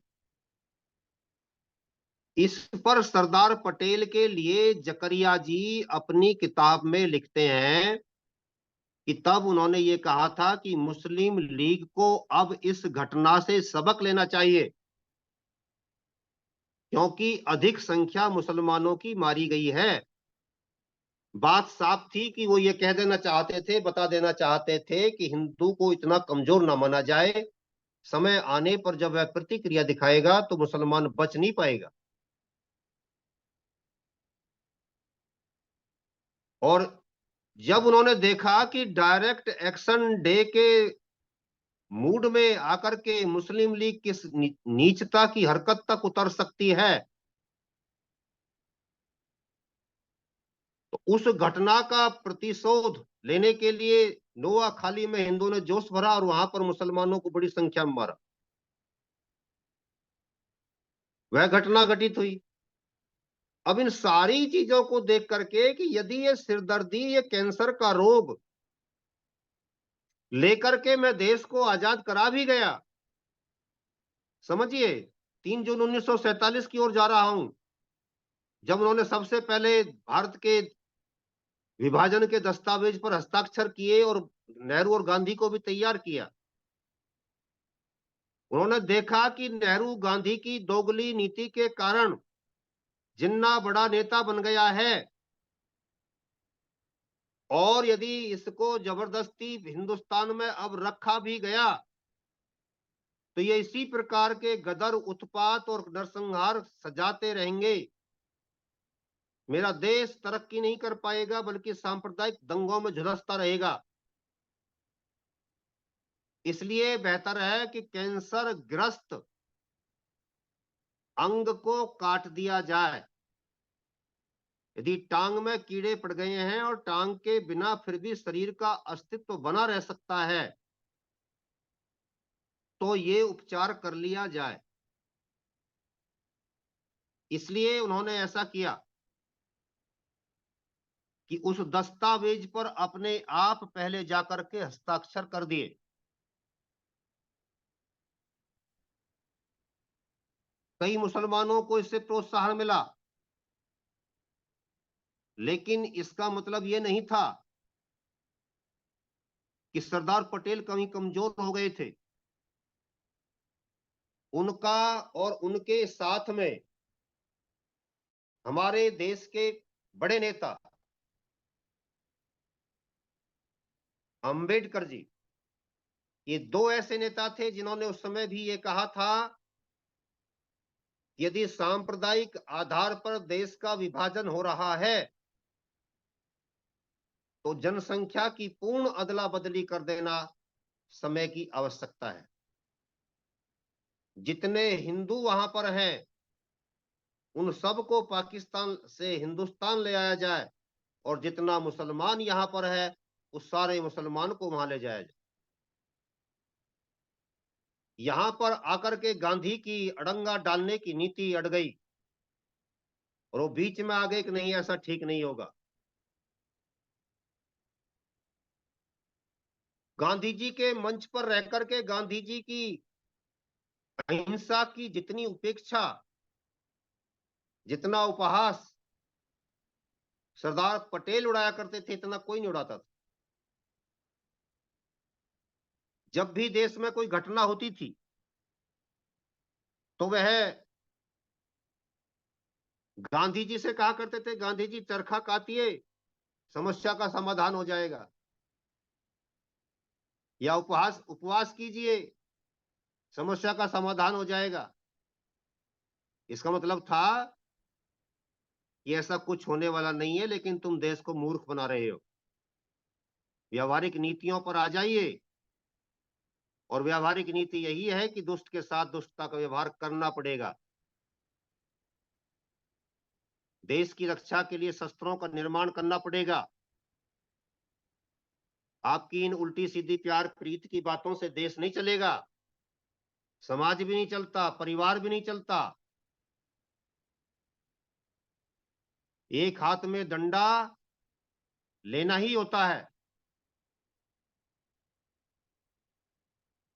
इस पर सरदार पटेल के लिए जकरिया जी अपनी किताब में लिखते हैं कि तब उन्होंने ये कहा था कि मुस्लिम लीग को अब इस घटना से सबक लेना चाहिए, क्योंकि अधिक संख्या मुसलमानों की मारी गई है। बात साफ थी कि वो ये कह देना चाहते थे, बता देना चाहते थे कि हिंदू को इतना कमजोर ना माना जाए, समय आने पर जब वह प्रतिक्रिया दिखाएगा तो मुसलमान बच नहीं पाएगा। और जब उन्होंने देखा कि डायरेक्ट एक्शन डे के मूड में आकर के मुस्लिम लीग किस नीचता की हरकत तक उतर सकती है, तो उस घटना का प्रतिशोध लेने के लिए नोआ खाली में हिंदुओं ने जोश भरा और वहां पर मुसलमानों को बड़ी संख्या में मारा। वह घटना घटित हुई। अब इन सारी चीजों को देख करके कि यदि ये सिरदर्दी, ये कैंसर का रोग लेकर के मैं देश को आजाद करा भी गया, समझिए 3 जून 1947 की ओर जा रहा हूं, जब उन्होंने सबसे पहले भारत के विभाजन के दस्तावेज पर हस्ताक्षर किए और नेहरू और गांधी को भी तैयार किया। उन्होंने देखा कि नेहरू गांधी की दोगली नीति के कारण जिन्ना बड़ा नेता बन गया है, और यदि इसको जबरदस्ती हिंदुस्तान में अब रखा भी गया तो ये इसी प्रकार के गदर, उत्पात और नरसंहार सजाते रहेंगे। मेरा देश तरक्की नहीं कर पाएगा, बल्कि सांप्रदायिक दंगों में झुलसता रहेगा। इसलिए बेहतर है कि कैंसर ग्रस्त अंग को काट दिया जाए। यदि टांग में कीड़े पड़ गए हैं और टांग के बिना फिर भी शरीर का अस्तित्व बना रह सकता है, तो ये उपचार कर लिया जाए। इसलिए उन्होंने ऐसा किया कि उस दस्तावेज पर अपने आप पहले जाकर के हस्ताक्षर कर दिए। कई मुसलमानों को इससे प्रोत्साहन मिला, लेकिन इसका मतलब यह नहीं था कि सरदार पटेल कहीं कमजोर हो गए थे। उनका और उनके साथ में हमारे देश के बड़े नेता अंबेडकर जी, ये दो ऐसे नेता थे जिन्होंने उस समय भी ये कहा था, यदि सांप्रदायिक आधार पर देश का विभाजन हो रहा है तो जनसंख्या की पूर्ण अदला बदली कर देना समय की आवश्यकता है। जितने हिंदू वहां पर हैं उन सबको पाकिस्तान से हिंदुस्तान ले आया जाए, और जितना मुसलमान यहां पर है उस सारे मुसलमान को वहां ले जाया जाए। यहां पर आकर के गांधी की अड़ंगा डालने की नीति अड़ गई और वो बीच में आ गए कि नहीं, ऐसा ठीक नहीं होगा। गांधी जी के मंच पर रहकर के गांधी जी की अहिंसा की जितनी उपेक्षा, जितना उपहास सरदार पटेल उड़ाया करते थे, इतना कोई नहीं उड़ाता था। जब भी देश में कोई घटना होती थी तो वह गांधी जी से कहा करते थे, गांधी जी चरखा कातिए, समस्या का समाधान हो जाएगा, या उपहास उपवास कीजिए, समस्या का समाधान हो जाएगा। इसका मतलब था कि ऐसा कुछ होने वाला नहीं है, लेकिन तुम देश को मूर्ख बना रहे हो। व्यवहारिक नीतियों पर आ जाइए, और व्यवहारिक नीति यही है कि दुष्ट के साथ दुष्टता का व्यवहार करना पड़ेगा। देश की रक्षा के लिए शस्त्रों का निर्माण करना पड़ेगा। आपकी इन उल्टी सीधी प्यार प्रीत की बातों से देश नहीं चलेगा। समाज भी नहीं चलता, परिवार भी नहीं चलता। एक हाथ में डंडा लेना ही होता है।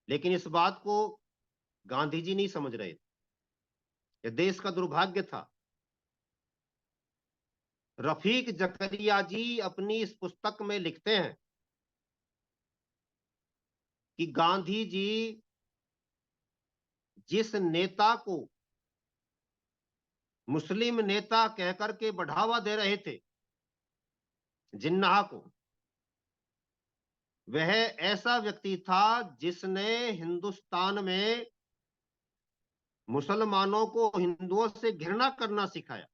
लेकिन इस बात को गांधी जी नहीं समझ रहे थे। यह देश का दुर्भाग्य था। रफीक जकरिया जी अपनी इस पुस्तक में लिखते हैं कि गांधी जी जिस नेता को मुस्लिम नेता कहकर के बढ़ावा दे रहे थे, जिन्नाह को, वह ऐसा व्यक्ति था जिसने हिंदुस्तान में मुसलमानों को हिंदुओं से घृणा करना सिखाया।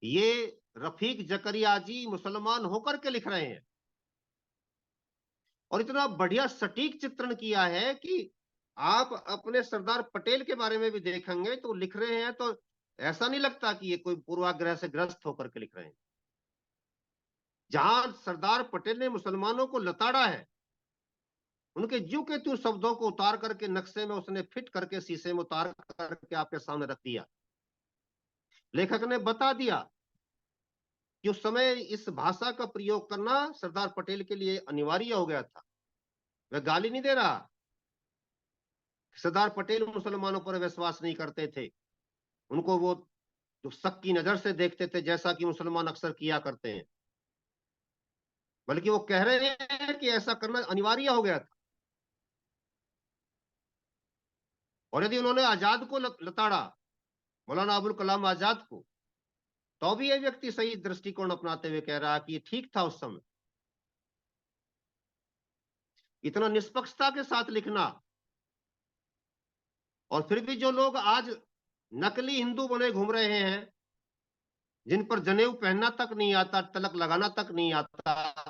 ये रफीक जकरिया जी मुसलमान होकर के लिख रहे हैं और इतना बढ़िया सटीक चित्रण किया है कि आप अपने सरदार पटेल के बारे में भी देखेंगे तो लिख रहे हैं तो ऐसा नहीं लगता कि ये कोई पूर्वाग्रह से ग्रस्त होकर के लिख रहे हैं। जहां सरदार पटेल ने मुसलमानों को लताड़ा है, उनके ज्यों के त्यों शब्दों को उतार करके नक्शे में उसने फिट करके शीशे में उतार करके आपके सामने रख दिया। लेखक ने बता दिया कि उस समय इस भाषा का प्रयोग करना सरदार पटेल के लिए अनिवार्य हो गया था। वह गाली नहीं दे रहा। सरदार पटेल मुसलमानों पर विश्वास नहीं करते थे, उनको वो जो शक की नजर से देखते थे, जैसा कि मुसलमान अक्सर किया करते हैं। बल्कि वो कह रहे हैं कि ऐसा करना अनिवार्य हो गया था। और यदि उन्होंने आजाद को लताड़ा, मौलाना अबुल कलाम आजाद को, तो भी ये व्यक्ति सही दृष्टिकोण अपनाते हुए कह रहा कि ये ठीक था उस समय। इतना निष्पक्षता के साथ लिखना, और फिर भी जो लोग आज नकली हिंदू बने घूम रहे हैं, जिन पर जनेऊ पहनना तक नहीं आता, तलक लगाना तक नहीं आता,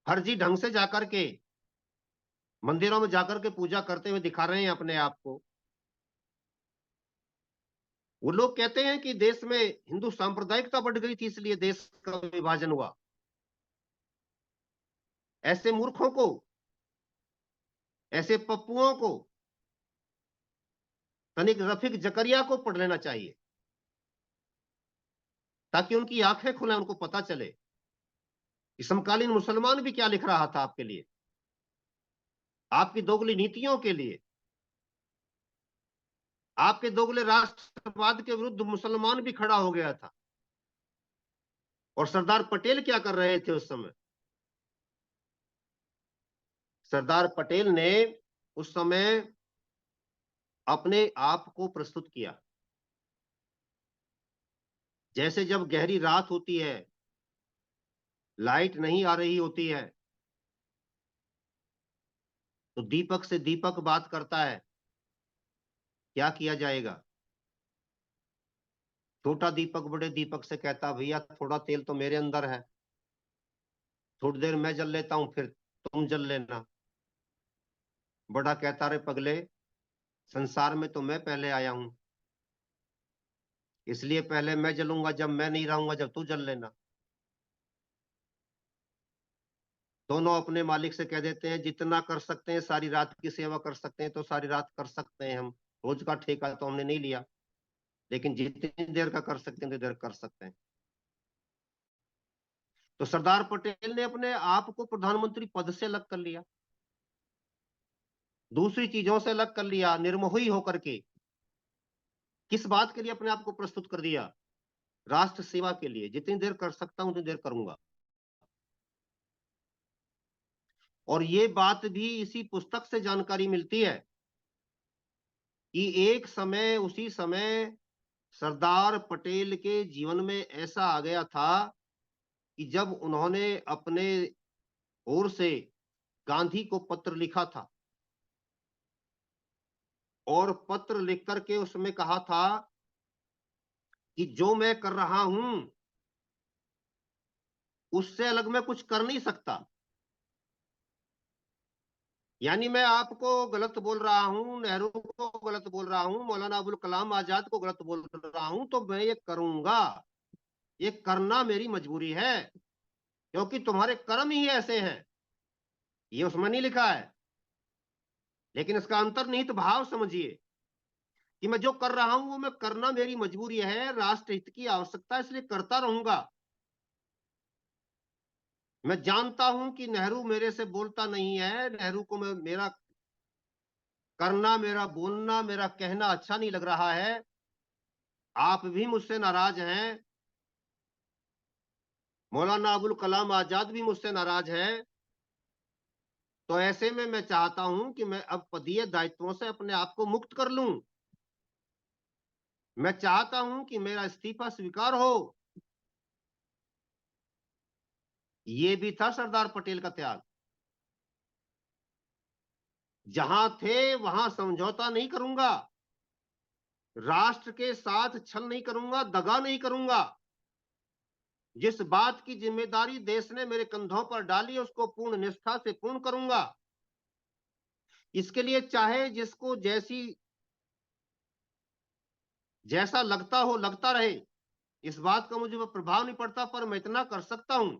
फर्जी ढंग से जाकर के मंदिरों में जाकर के पूजा करते हुए दिखा रहे हैं अपने आप को। वो लोग कहते हैं कि देश में हिंदू सांप्रदायिकता बढ़ गई थी इसलिए देश का विभाजन हुआ। ऐसे मूर्खों को, ऐसे पप्पुओं को तनिक रफीक जकरिया को पढ़ लेना चाहिए, ताकि उनकी आंखें खुले, उनको पता चले कि समकालीन मुसलमान भी क्या लिख रहा था आपके लिए, आपकी दोगली नीतियों के लिए। आपके दोगले राष्ट्रवाद के विरुद्ध मुसलमान भी खड़ा हो गया था। और सरदार पटेल क्या कर रहे थे उस समय? सरदार पटेल ने उस समय अपने आप को प्रस्तुत किया जैसे जब गहरी रात होती है, लाइट नहीं आ रही होती है, तो दीपक से दीपक बात करता है, क्या किया जाएगा? छोटा दीपक बड़े दीपक से कहता, भैया थोड़ा तेल तो मेरे अंदर है, थोड़ी देर मैं जल लेता हूं, फिर तुम जल लेना। बड़ा कहता, रे पगले, संसार में तो मैं पहले आया हूं, इसलिए पहले मैं जलूंगा, जब मैं नहीं रहूंगा जब तू जल लेना। दोनों अपने मालिक से कह देते हैं, जितना कर सकते हैं, सारी रात की सेवा कर सकते हैं तो सारी रात कर सकते हैं हम, रोज का ठेका तो हमने नहीं लिया, लेकिन जितनी देर का कर सकते हैं उतनी देर कर सकते हैं। तो सरदार पटेल ने अपने आप को प्रधानमंत्री पद से अलग कर लिया, दूसरी चीजों से अलग कर लिया, निर्मोही होकर के। किस बात के लिए अपने आप को प्रस्तुत कर दिया? राष्ट्र सेवा के लिए। जितनी देर कर सकता हूं उतनी देर करूंगा। और ये बात भी इसी पुस्तक से जानकारी मिलती है कि एक समय, उसी समय सरदार पटेल के जीवन में ऐसा आ गया था कि जब उन्होंने अपने ओर से गांधी को पत्र लिखा था, और पत्र लिख करके उसमें कहा था कि जो मैं कर रहा हूं उससे अलग मैं कुछ कर नहीं सकता। यानी मैं आपको गलत बोल रहा हूं, नेहरू को गलत बोल रहा हूं, मौलाना अबुल कलाम आजाद को गलत बोल रहा हूं, तो मैं ये करूंगा, ये करना मेरी मजबूरी है, क्योंकि तुम्हारे कर्म ही ऐसे हैं। ये उसमें नहीं लिखा है, लेकिन इसका अंतर्निहित भाव समझिए कि मैं जो कर रहा हूं वो मैं करना मेरी मजबूरी है, राष्ट्र हित की आवश्यकता, इसलिए करता रहूंगा। मैं जानता हूं कि नेहरू मेरे से बोलता नहीं है, नेहरू को मेरा करना, मेरा बोलना, मेरा कहना अच्छा नहीं लग रहा है, आप भी मुझसे नाराज हैं, मौलाना अबुल कलाम आजाद भी मुझसे नाराज है। तो ऐसे में मैं चाहता हूं कि मैं अब पदीय दायित्वों से अपने आप को मुक्त कर लूं। मैं चाहता हूं कि मेरा इस्तीफा स्वीकार हो। ये भी था सरदार पटेल का त्याग। जहां थे वहां समझौता नहीं करूंगा, राष्ट्र के साथ छल नहीं करूंगा, दगा नहीं करूंगा। जिस बात की जिम्मेदारी देश ने मेरे कंधों पर डाली उसको पूर्ण निष्ठा से पूर्ण करूंगा। इसके लिए चाहे जिसको जैसा लगता हो लगता रहे, इस बात का मुझे प्रभाव नहीं पड़ता, पर मैं इतना कर सकता हूं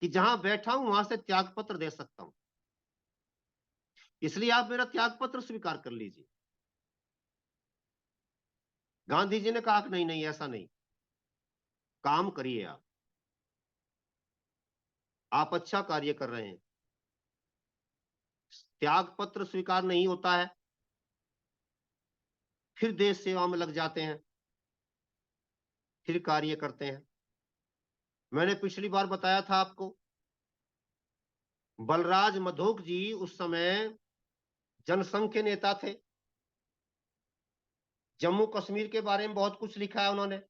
कि जहां बैठा हूं वहां से त्याग पत्र दे सकता हूं। इसलिए आप मेरा त्याग पत्र स्वीकार कर लीजिए। गांधी जी ने कहा कि नहीं नहीं, ऐसा नहीं, काम करिए, आप अच्छा कार्य कर रहे हैं। त्याग पत्र स्वीकार नहीं होता है, फिर देश सेवा में लग जाते हैं, फिर कार्य करते हैं। मैंने पिछली बार बताया था आपको, बलराज मधोक जी उस समय जनसंघ के नेता थे। जम्मू कश्मीर के बारे में बहुत कुछ लिखा है उन्होंने।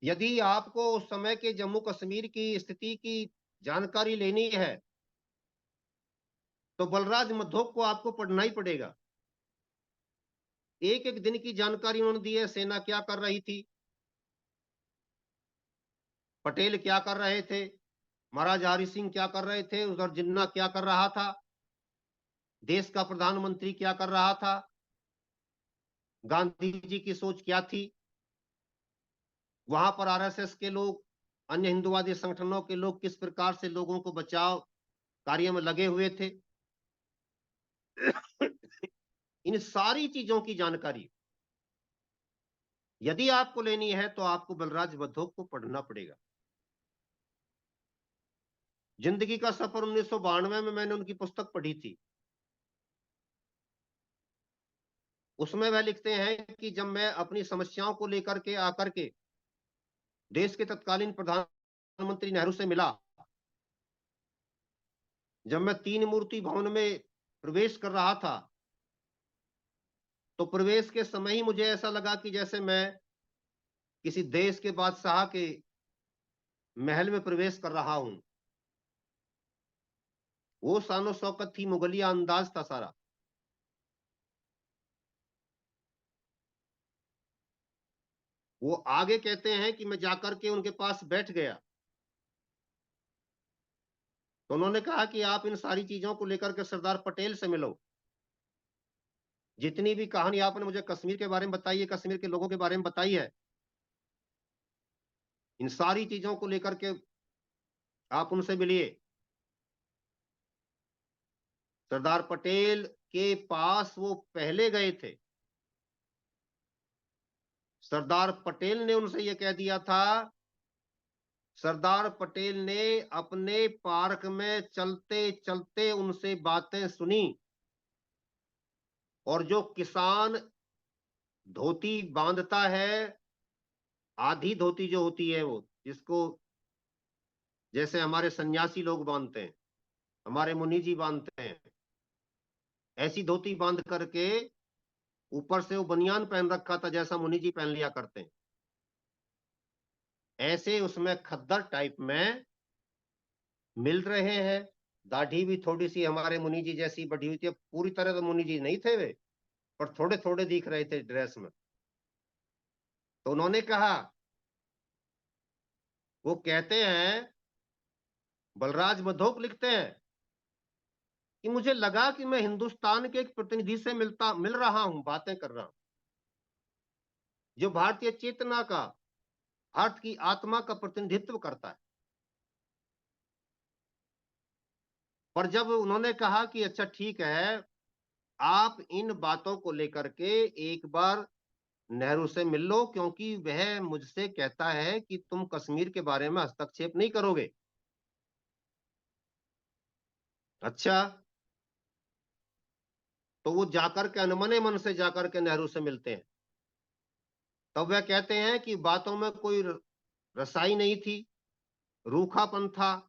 यदि आपको उस समय के जम्मू कश्मीर की स्थिति की जानकारी लेनी है तो बलराज मधोक को आपको पढ़ना ही पड़ेगा। एक एक दिन की जानकारी उन्होंने दी है। सेना क्या कर रही थी, पटेल क्या कर रहे थे, महाराजा हरि सिंह क्या कर रहे थे, उधर जिन्ना क्या कर रहा था, देश का प्रधानमंत्री क्या कर रहा था, गांधी जी की सोच क्या थी, वहां पर आरएसएस के लोग, अन्य हिंदुवादी संगठनों के लोग किस प्रकार से लोगों को बचाव कार्य में लगे हुए थे। इन सारी चीजों की जानकारी यदि आपको लेनी है तो आपको बलराज मधोक को पढ़ना पड़ेगा। जिंदगी का सफर 1992 में मैंने उनकी पुस्तक पढ़ी थी। उसमें वह लिखते हैं कि जब मैं अपनी समस्याओं को लेकर के आकर के देश के तत्कालीन प्रधानमंत्री नेहरू से मिला, जब मैं तीन मूर्ति भवन में प्रवेश कर रहा था, तो प्रवेश के समय ही मुझे ऐसा लगा कि जैसे मैं किसी देश के बादशाह के महल में प्रवेश कर रहा हूं। वो शानो शौकत थी, मुगलिया अंदाज था सारा। वो आगे कहते हैं कि मैं जाकर के उनके पास बैठ गया, तो उन्होंने कहा कि आप इन सारी चीजों को लेकर के सरदार पटेल से मिलो। जितनी भी कहानी आपने मुझे कश्मीर के बारे में बताई है, कश्मीर के लोगों के बारे में बताई है, इन सारी चीजों को लेकर के आप उनसे मिलिए। सरदार पटेल के पास वो पहले गए थे। सरदार पटेल ने उनसे यह कह दिया था, सरदार पटेल ने अपने पार्क में चलते चलते उनसे बातें सुनी। और जो किसान धोती बांधता है, आधी धोती जो होती है, वो जिसको जैसे हमारे सन्यासी लोग बांधते हैं, हमारे मुनि जी बांधते हैं, ऐसी धोती बांध करके ऊपर से वो बनियान पहन रखा था जैसा मुनि जी पहन लिया करते हैं, ऐसे उसमें खद्दर टाइप में मिल रहे हैं। दाढ़ी भी थोड़ी सी हमारे मुनि जी जैसी बढ़ी हुई थी। पूरी तरह तो मुनि जी नहीं थे वे, पर थोड़े थोड़े दिख रहे थे ड्रेस में। तो उन्होंने कहा, वो कहते हैं, बलराज मधोक लिखते हैं कि मुझे लगा कि मैं हिंदुस्तान के एक प्रतिनिधि से मिल रहा हूं, बातें कर रहा हूं, जो भारतीय चेतना का, भारत की आत्मा का प्रतिनिधित्व करता है। पर जब उन्होंने कहा कि अच्छा ठीक है, आप इन बातों को लेकर के एक बार नेहरू से मिल लो, क्योंकि वह मुझसे कहता है कि तुम कश्मीर के बारे में हस्तक्षेप नहीं करोगे। अच्छा, तो वो जाकर के अनमने मन से जाकर के नेहरू से मिलते हैं। तब वह कहते हैं कि बातों में कोई रसाई नहीं थी, रूखापन था,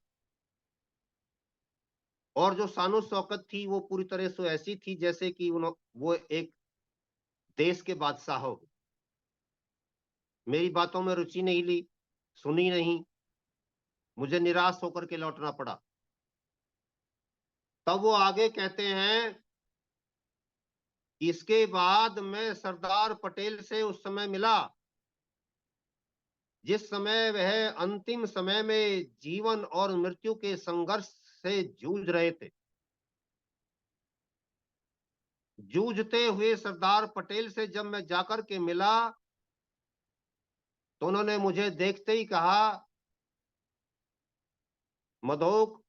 और जो शानो शौकत थी वो पूरी तरह से ऐसी थी जैसे कि वो एक देश के बादशाह हो। मेरी बातों में रुचि नहीं ली, सुनी नहीं, मुझे निराश होकर के लौटना पड़ा। तब वो आगे कहते हैं, इसके बाद मैं सरदार पटेल से उस समय मिला जिस समय वह अंतिम समय में जीवन और मृत्यु के संघर्ष से जूझ रहे थे। जूझते हुए सरदार पटेल से जब मैं जाकर के मिला तो उन्होंने मुझे देखते ही कहा, मधोक,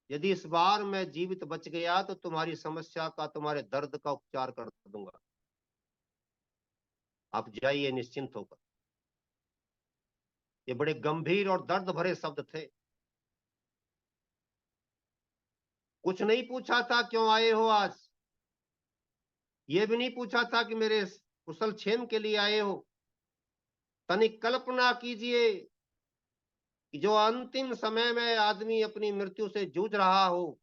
यदि इस बार मैं जीवित बच गया तो तुम्हारी समस्या का, तुम्हारे दर्द का उपचार कर दूंगा, आप जाइए निश्चिंत होकर। ये बड़े गंभीर और दर्द भरे शब्द थे। कुछ नहीं पूछा था क्यों आए हो आज, ये भी नहीं पूछा था कि मेरे कुशल क्षेम के लिए आए हो। तनिक कल्पना कीजिए कि जो अंतिम समय में आदमी अपनी मृत्यु से जूझ रहा हो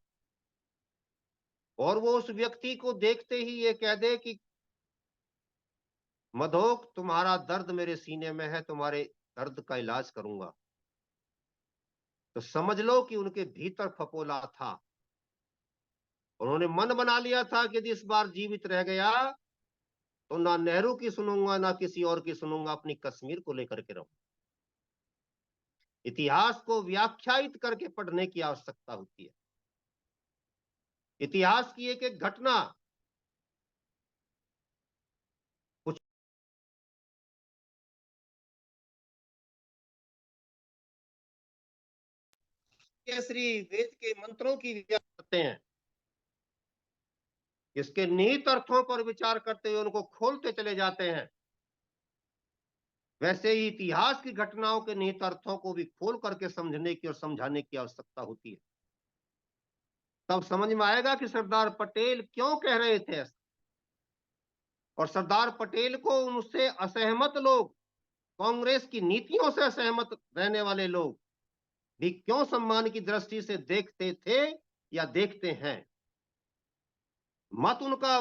और वो उस व्यक्ति को देखते ही ये कह दे कि मधोक, तुम्हारा दर्द मेरे सीने में है, तुम्हारे दर्द का इलाज करूंगा। तो समझ लो कि उनके भीतर फफोला था। उन्होंने मन बना लिया था कि यदि इस बार जीवित रह गया तो ना नेहरू की सुनूंगा ना किसी और की सुनूंगा, अपनी कश्मीर को लेकर के रहूंगा। इतिहास को व्याख्यायित करके पढ़ने की आवश्यकता होती है। इतिहास की एक एक घटना कुछ केसरी वेद के मंत्रों की व्याख्या करते हैं, इसके निहित अर्थों पर विचार करते हुए उनको खोलते चले जाते हैं। वैसे ही इतिहास की घटनाओं के निहित अर्थों को भी खोल करके समझने की और समझाने की आवश्यकता होती है। तब समझ में आएगा कि सरदार पटेल क्यों कह रहे थे ऐसा, और सरदार पटेल को उनसे असहमत लोग, कांग्रेस की नीतियों से असहमत रहने वाले लोग भी क्यों सम्मान की दृष्टि से देखते थे या देखते हैं। मत उनका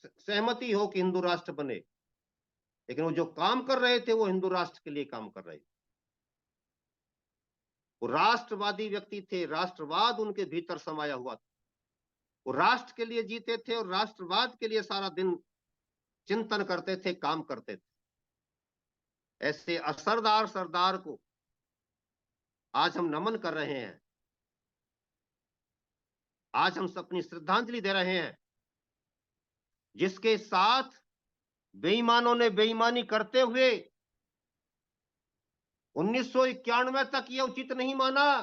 सहमति हो कि हिंदू राष्ट्र बने, लेकिन वो जो काम कर रहे थे वो हिंदू राष्ट्र के लिए काम कर रहे थे। वो राष्ट्रवादी व्यक्ति थे, राष्ट्रवाद उनके भीतर समाया हुआ था। वो राष्ट्र के लिए जीते थे और राष्ट्रवाद के लिए सारा दिन चिंतन करते थे, काम करते थे। ऐसे असरदार सरदार को आज हम नमन कर रहे हैं, आज हम अपनी श्रद्धांजलि दे रहे हैं, जिसके साथ बेईमानों ने बेईमानी करते हुए 1991 तक यह उचित नहीं माना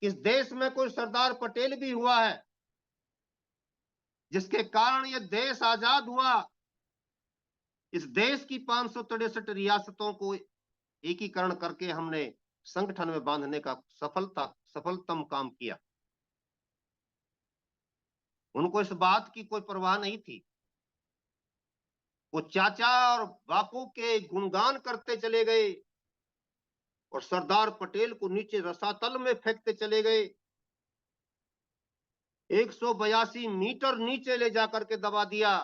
कि इस देश में कोई सरदार पटेल भी हुआ है, जिसके कारण यह देश आजाद हुआ। इस देश की 563 रियासतों को एकीकरण करके हमने संगठन में बांधने का सफलतम काम किया। उनको इस बात की कोई परवाह नहीं थी। वो चाचा और बापू के गुणगान करते चले गए और सरदार पटेल को नीचे रसातल में फेंकते चले गए। 182 मीटर नीचे ले जाकर के दबा दिया।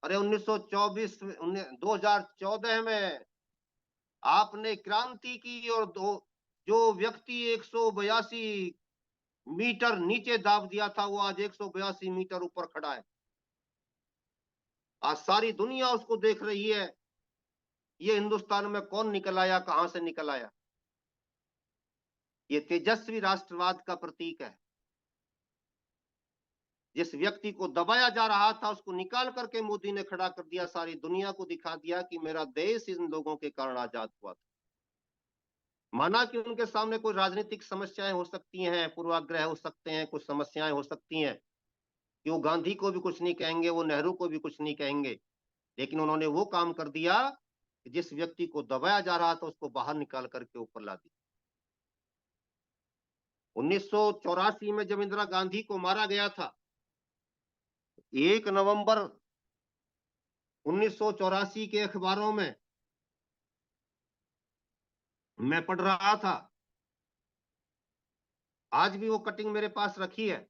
अरे 1924 2014 में आपने क्रांति की और जो व्यक्ति 182 मीटर नीचे दाब दिया था वो आज 182 मीटर ऊपर खड़ा है। आज सारी दुनिया उसको देख रही है, ये हिंदुस्तान में कौन निकल आया, कहां से निकल आया। ये तेजस्वी राष्ट्रवाद का प्रतीक है। जिस व्यक्ति को दबाया जा रहा था उसको निकाल करके मोदी ने खड़ा कर दिया, सारी दुनिया को दिखा दिया कि मेरा देश इन लोगों के कारण आजाद हुआ था। माना कि उनके सामने कोई राजनीतिक समस्याएं हो सकती हैं, पूर्वाग्रह हो सकते हैं, कुछ समस्याएं हो सकती हैं कि वो गांधी को भी कुछ नहीं कहेंगे, वो नेहरू को भी कुछ नहीं कहेंगे, लेकिन उन्होंने वो काम कर दिया कि जिस व्यक्ति को दबाया जा रहा था उसको बाहर निकाल करके ऊपर ला दिया। 1984 में जब इंदिरा गांधी को मारा गया था, 1 नवंबर 1984 के अखबारों में मैं पढ़ रहा था, आज भी वो कटिंग मेरे पास रखी है,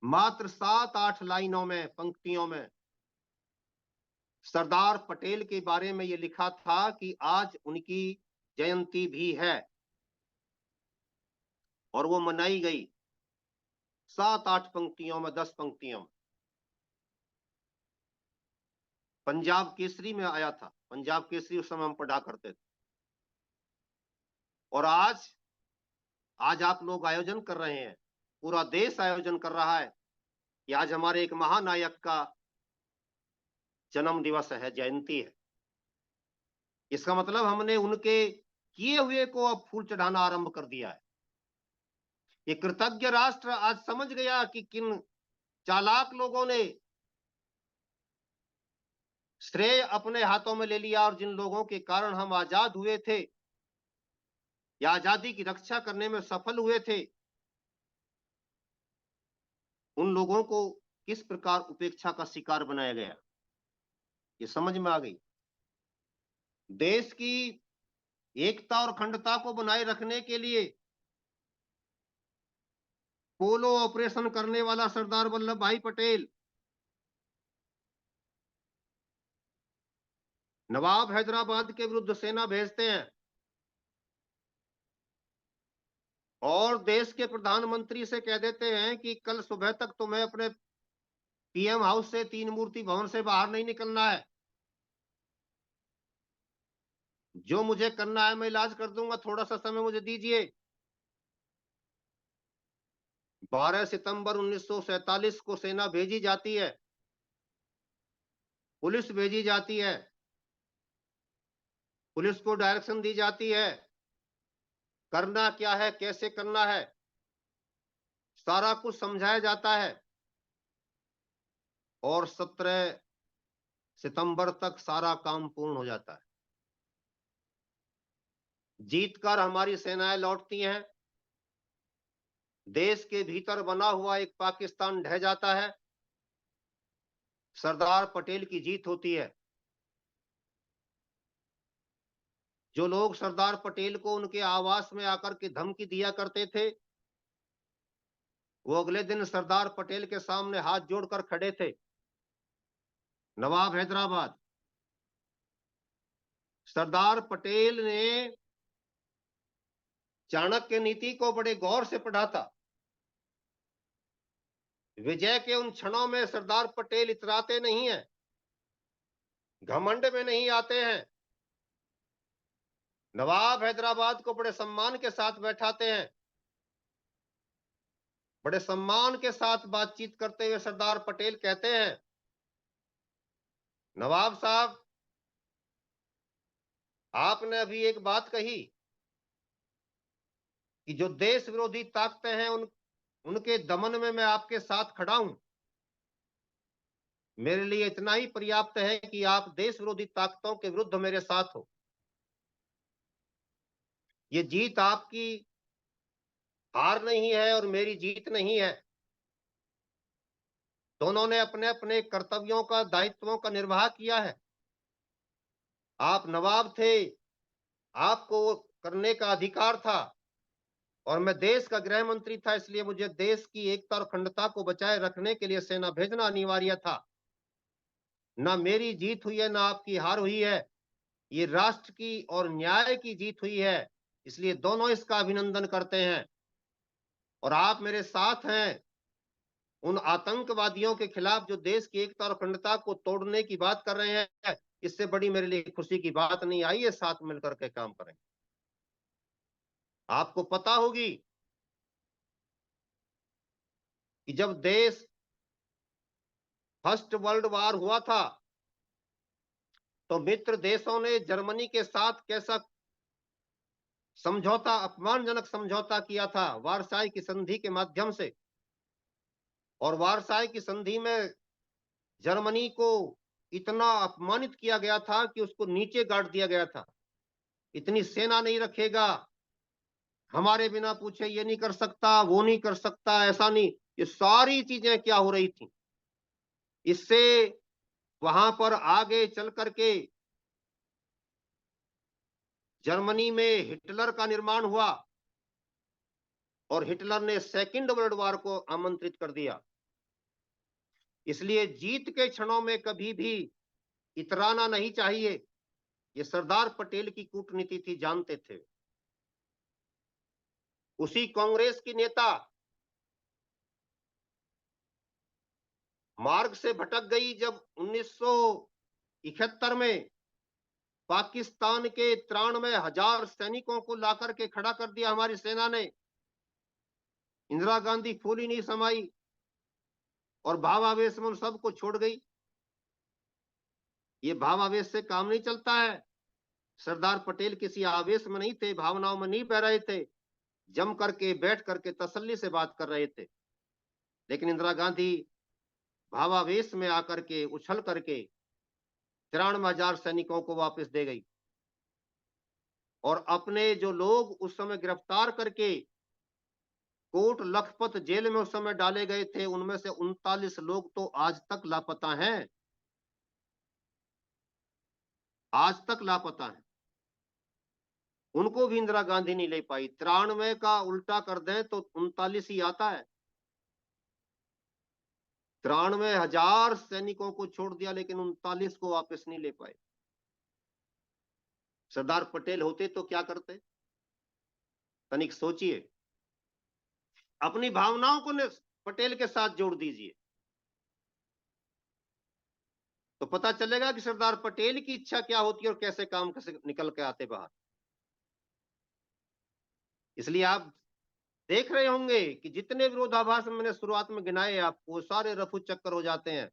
मात्र 7-8 लाइनों में, पंक्तियों में सरदार पटेल के बारे में ये लिखा था कि आज उनकी जयंती भी है और वो मनाई गई। 7-8 पंक्तियों में, 10 पंक्तियों में। पंजाब केसरी में आया था, पंजाब केसरी उस समय हम पढ़ा करते थे। और आज आप लोग आयोजन कर रहे हैं, पूरा देश आयोजन कर रहा है कि आज हमारे एक महानायक का जन्म दिवस है, जयंती है। इसका मतलब हमने उनके किए हुए को अब फूल चढ़ाना आरंभ कर दिया है। ये कृतज्ञ राष्ट्र आज समझ गया कि किन चालाक लोगों ने श्रेय अपने हाथों में ले लिया और जिन लोगों के कारण हम आजाद हुए थे या आजादी की रक्षा करने में सफल हुए थे, उन लोगों को किस प्रकार उपेक्षा का शिकार बनाया गया, ये समझ में आ गई। देश की एकता और अखंडता को बनाए रखने के लिए पोलो ऑपरेशन करने वाला सरदार वल्लभ भाई पटेल नवाब हैदराबाद के विरुद्ध सेना भेजते हैं और देश के प्रधानमंत्री से कह देते हैं कि कल सुबह तक तुम्हें अपने पीएम हाउस से, 3 मूर्ति भवन से बाहर नहीं निकलना है। जो मुझे करना है मैं इलाज कर दूंगा, थोड़ा सा समय मुझे दीजिए। 12 सितंबर 1947 को सेना भेजी जाती है, पुलिस भेजी जाती है, पुलिस को डायरेक्शन दी जाती है करना क्या है, कैसे करना है, सारा कुछ समझाया जाता है और 17 सितंबर तक सारा काम पूर्ण हो जाता है। जीतकर हमारी सेनाएं लौटती हैं, देश के भीतर बना हुआ एक पाकिस्तान ढह जाता है, सरदार पटेल की जीत होती है। जो लोग सरदार पटेल को उनके आवास में आकर के धमकी दिया करते थे, वो अगले दिन सरदार पटेल के सामने हाथ जोड़कर खड़े थे। नवाब हैदराबाद, सरदार पटेल ने चाणक्य नीति को बड़े गौर से पढ़ा था। विजय के उन क्षणों में सरदार पटेल इतराते नहीं हैं, घमंड में नहीं आते हैं, नवाब हैदराबाद को बड़े सम्मान के साथ बैठाते हैं, बड़े सम्मान के साथ बातचीत करते हुए सरदार पटेल कहते हैं, नवाब साहब, आपने अभी एक बात कही कि जो देश विरोधी ताकतें हैं उनके दमन में मैं आपके साथ खड़ा हूं। मेरे लिए इतना ही पर्याप्त है कि आप देश विरोधी ताकतों के विरुद्ध मेरे साथ हो। ये जीत आपकी हार नहीं है और मेरी जीत नहीं है। दोनों ने अपने अपने कर्तव्यों का, दायित्वों का निर्वाह किया है। आप नवाब थे, आपको वो करने का अधिकार था और मैं देश का गृह मंत्री था, इसलिए मुझे देश की एकता और अखंडता को बचाए रखने के लिए सेना भेजना अनिवार्य था। ना मेरी जीत हुई है, ना आपकी हार हुई है, ये राष्ट्र की और न्याय की जीत हुई है, इसलिए दोनों इसका अभिनंदन करते हैं। और आप मेरे साथ हैं उन आतंकवादियों के खिलाफ जो देश की एकता और अखंडता को तोड़ने की बात कर रहे हैं। इससे बड़ी मेरे लिए खुशी की बात नहीं आई है, साथ मिलकर के काम करेंगे। आपको पता होगी कि जब देश फर्स्ट वर्ल्ड वार हुआ था तो मित्र देशों ने जर्मनी के साथ कैसा समझौता, अपमानजनक समझौता किया था वारसाई की संधि के माध्यम से, और वारसाई की संधि में जर्मनी को इतना अपमानित किया गया था कि उसको नीचे गाड़ दिया गया था। इतनी सेना नहीं रखेगा, हमारे बिना पूछे ये नहीं कर सकता, वो नहीं कर सकता, ऐसा नहीं, ये सारी चीजें क्या हो रही थी। इससे वहां पर आगे चल करके जर्मनी में हिटलर का निर्माण हुआ और हिटलर ने सेकंड वर्ल्ड वॉर को आमंत्रित कर दिया। इसलिए जीत के क्षणों में कभी भी इतराना नहीं चाहिए। ये सरदार पटेल की कूटनीति थी, जानते थे। उसी कांग्रेस की नेता मार्ग से भटक गई जब 1971 में पाकिस्तान के 93,000 सैनिकों को लाकर के खड़ा कर दिया हमारी सेना ने। इंदिरा गांधी फूल ही नहीं समाई और भावावेश में उन सबको छोड़ गई। ये भावावेश से काम नहीं चलता है। सरदार पटेल किसी आवेश में नहीं थे, भावनाओं में नहीं बह रहे थे, जम करके बैठ करके तसल्ली से बात कर रहे थे। लेकिन इंदिरा गांधी भावावेश में आकर के उछल करके 93,000 सैनिकों को वापस दे गई और अपने जो लोग उस समय गिरफ्तार करके कोट लखपत जेल में उस समय डाले गए थे, उनमें से 39 लोग तो आज तक लापता हैं, आज तक लापता हैं। उनको भी इंदिरा गांधी नहीं ले पाई। 93 का उल्टा कर दें तो 39 ही आता है। 93,000 सैनिकों को छोड़ दिया लेकिन 39 को वापस नहीं ले पाए। सरदार पटेल होते तो क्या करते, तनिक सोचिए। अपनी भावनाओं को पटेल के साथ जोड़ दीजिए तो पता चलेगा कि सरदार पटेल की इच्छा क्या होती है और कैसे काम कैसे निकल के आते बाहर। इसलिए आप देख रहे होंगे कि जितने विरोधाभास मैंने शुरुआत में गिनाए आपको, सारे रफू चक्कर हो जाते हैं।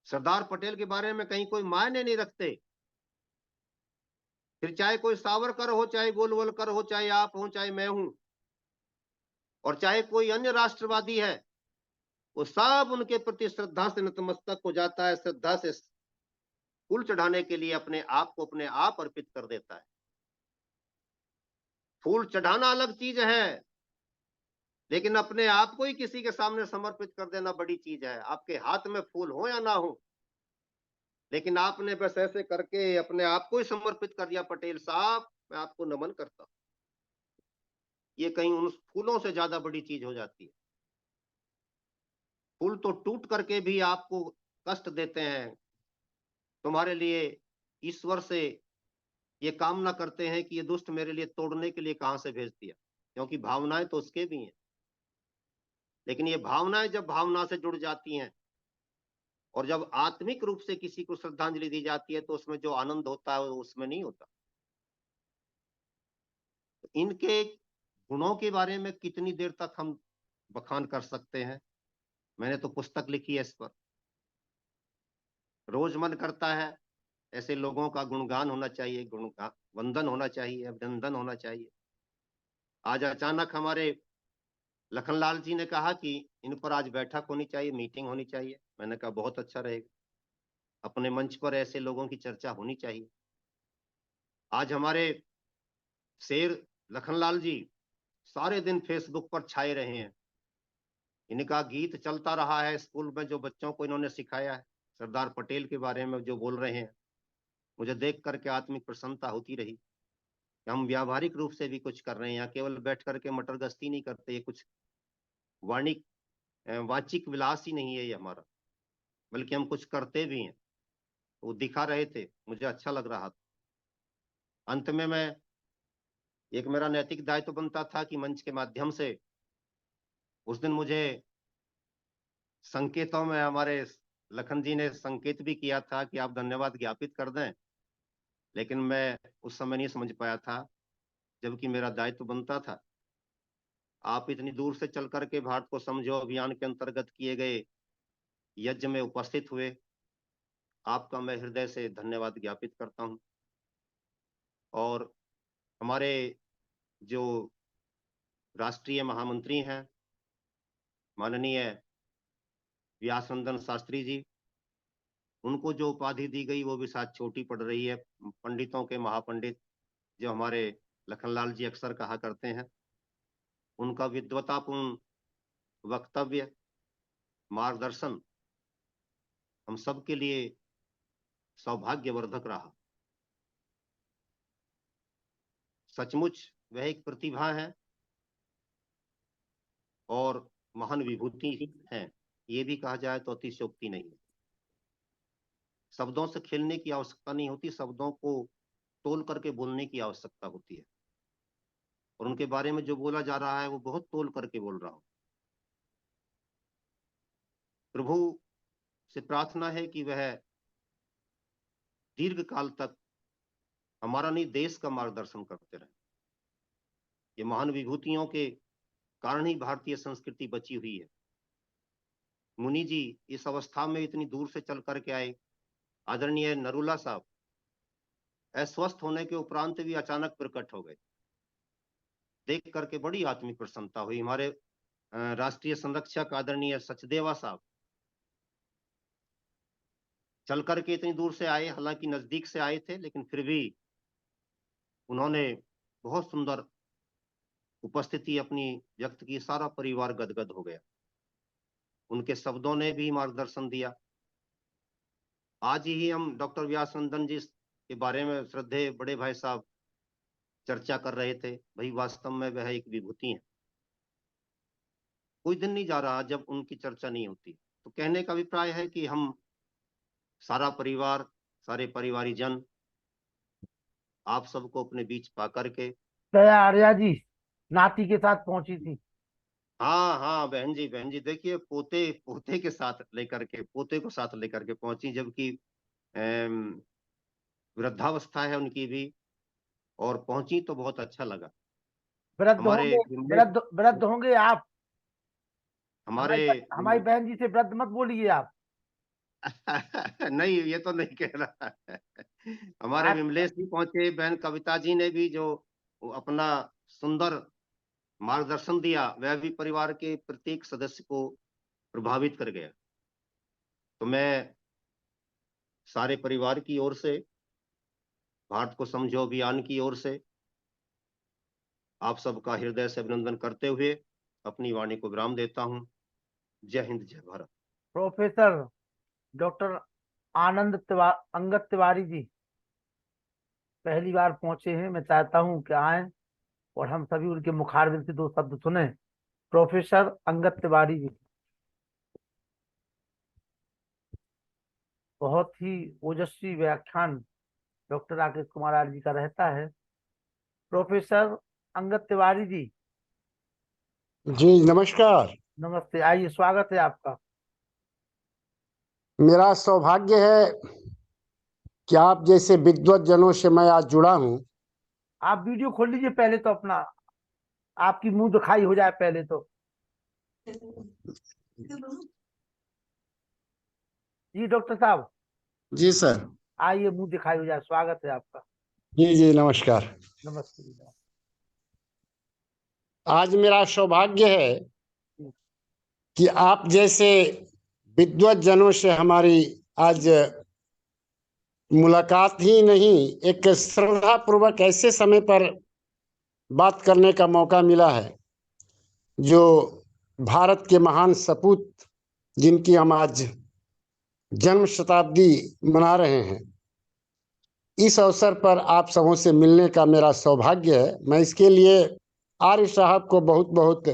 सरदार पटेल के बारे में कहीं कोई मायने नहीं रखते। फिर चाहे कोई सावरकर हो, चाहे गोलवलकर हो, चाहे आप हो, चाहे मैं हूं, और चाहे कोई अन्य राष्ट्रवादी है, वो सब उनके प्रति श्रद्धा से नतमस्तक हो जाता है, श्रद्धा से फूल चढ़ाने के लिए अपने आप को अपने आप अर्पित कर देता है। फूल चढ़ाना अलग चीज है, लेकिन अपने आप को ही किसी के सामने समर्पित कर देना बड़ी चीज है। आपके हाथ में फूल हो या ना हो, लेकिन आपने बस ऐसे करके अपने आप को ही समर्पित कर दिया। पटेल साहब, मैं आपको नमन करता हूं। ये कहीं उन फूलों से ज्यादा बड़ी चीज हो जाती है। फूल तो टूट करके भी आपको कष्ट देते हैं। तुम्हारे लिए ईश्वर से ये कामना करते हैं कि ये दुष्ट मेरे लिए तोड़ने के लिए कहां से भेज दिया, क्योंकि भावनाएं तो उसके भी हैं। लेकिन ये भावनाएं जब भावना से जुड़ जाती हैं और जब आत्मिक रूप से किसी को श्रद्धांजलि दी जाती है तो उसमें जो आनंद होता है वो उसमें नहीं होता। तो इनके गुणों के बारे में कितनी देर तक हम बखान कर सकते हैं। मैंने तो पुस्तक लिखी है इस पर। रोज मन करता है ऐसे लोगों का गुणगान होना चाहिए, गुणगान वंदन होना चाहिए, अभिनंदन होना चाहिए। आज अचानक हमारे लखनलाल जी ने कहा कि इन पर आज बैठक होनी चाहिए, मीटिंग होनी चाहिए। मैंने कहा बहुत अच्छा रहेगा, अपने मंच पर ऐसे लोगों की चर्चा होनी चाहिए। आज हमारे शेर लखनलाल जी सारे दिन फेसबुक पर छाए रहे हैं। इनका गीत चलता रहा है स्कूल में, जो बच्चों को इन्होंने सिखाया है सरदार पटेल के बारे में जो बोल रहे हैं। मुझे देख करके आत्मिक प्रसन्नता होती रही कि हम व्यावहारिक रूप से भी कुछ कर रहे हैं। यहाँ केवल बैठ करके मटर गश्ती नहीं करते, ये कुछ वाणिक वाचिक विलास ही नहीं है ये हमारा, बल्कि हम कुछ करते भी हैं। वो दिखा रहे थे, मुझे अच्छा लग रहा था। अंत में मैं एक मेरा नैतिक दायित्व बनता था कि मंच के माध्यम से उस दिन मुझे संकेतों में हमारे लखन जी ने संकेत भी किया था कि आप धन्यवाद ज्ञापित कर दें, लेकिन मैं उस समय नहीं समझ पाया था, जबकि मेरा दायित्व बनता था। आप इतनी दूर से चल करके भारत को समझो अभियान के अंतर्गत किए गए यज्ञ में उपस्थित हुए, आपका मैं हृदय से धन्यवाद ज्ञापित करता हूं। और हमारे जो राष्ट्रीय महामंत्री हैं माननीय व्यासनंदन शास्त्री जी, उनको जो उपाधि दी गई वो भी शायद छोटी पड़ रही है। पंडितों के महापंडित जो हमारे लखनलाल जी अक्सर कहा करते हैं, उनका विद्वतापूर्ण वक्तव्य, मार्गदर्शन हम सब के लिए सौभाग्यवर्धक रहा। सचमुच वह एक प्रतिभा है और महान विभूति है, ये भी कहा जाए तो अतिशयोक्ति नहीं है। शब्दों से खेलने की आवश्यकता नहीं होती, शब्दों को तोल करके बोलने की आवश्यकता होती है, और उनके बारे में जो बोला जा रहा है वो बहुत तोल करके बोल रहा हूं। प्रभु से प्रार्थना है कि वह दीर्घ काल तक हमारा नहीं, देश का मार्गदर्शन करते रहे। ये महान विभूतियों के कारण ही भारतीय संस्कृति बची हुई है। मुनि जी इस अवस्था में इतनी दूर से चल करके आए। आदरणीय नरूला साहब अस्वस्थ होने के उपरांत भी अचानक प्रकट हो गए, देख करके बड़ी आत्मिक प्रसन्नता हुई। हमारे राष्ट्रीय संरक्षक आदरणीय सचदेवा साहब चल करके इतनी दूर से आए, हालांकि नजदीक से आए थे, लेकिन फिर भी उन्होंने बहुत सुंदर उपस्थिति अपनी व्यक्त की। सारा परिवार गदगद हो गया, उनके शब्दों ने भी मार्गदर्शन दिया। आज ही हम डॉक्टर व्यासनंदन जी के बारे में श्रद्धेय बड़े भाई साहब चर्चा कर रहे थे। भाई वास्तव में वह एक विभूति है, कोई दिन नहीं जा रहा जब उनकी चर्चा नहीं होती। तो कहने का अभिप्राय है कि हम सारा परिवार, सारे परिवारी जन आप सबको अपने बीच पा करके। दया आर्या जी नाती के साथ पहुंची थी। हाँ हाँ बहन जी देखिए, पोते पोते के साथ लेकर के, पोते को साथ लेकर के पहुंची, जबकि वृद्धावस्था है उनकी भी, और पहुंची तो बहुत अच्छा लगा। वृद्ध हमारे होंगे, विमलेश, वृद्ध होंगे आप। हमारे हमारी बहन जी से वृद्ध मत बोलिए आप। नहीं ये तो नहीं कह रहा है। हमारे अच्छा, विमलेश जी पहुंचे, बहन कविता जी ने भी जो अपना सुंदर मार्गदर्शन दिया, वह भी परिवार के प्रत्येक सदस्य को प्रभावित कर गया। तो मैं सारे परिवार की ओर से, भारत को समझो अभियान की ओर से आप सबका हृदय से अभिनंदन करते हुए अपनी वाणी को विराम देता हूं। जय हिंद, जय भारत। प्रोफेसर डॉक्टर अंगद तिवारी जी पहली बार पहुंचे हैं। मैं चाहता हूं कि आए और हम सभी उनके मुखारबिंद से दो शब्द सुने। प्रोफेसर अंगद तिवारी जी, बहुत ही ओजस्वी व्याख्यान doctor Rakesh Kumar R G का रहता है। प्रोफेसर अंगद तिवारी जी जी नमस्कार। नमस्ते, आइए, स्वागत है आपका। मेरा सौभाग्य है कि आप जैसे विद्वत जनों से मैं आज जुड़ा हूं। आप वीडियो खोल लीजिए पहले तो अपना, आपकी मुंह दिखाई हो जाए पहले तो। जी डॉक्टर साहब, जी सर। आइए, मुंह दिखाई हो जाए, स्वागत है आपका। जी जी नमस्कार। नमस्ते जी, नमस्ते। आज मेरा सौभाग्य है कि आप जैसे विद्वत जनों से हमारी आज मुलाकात ही नहीं, एक श्रद्धा पूर्वक ऐसे समय पर बात करने का मौका मिला है जो भारत के महान सपूत, जिनकी हम आज जन्म शताब्दी मना रहे हैं, इस अवसर पर आप सबों से मिलने का मेरा सौभाग्य है। मैं इसके लिए आर्य साहब को बहुत बहुत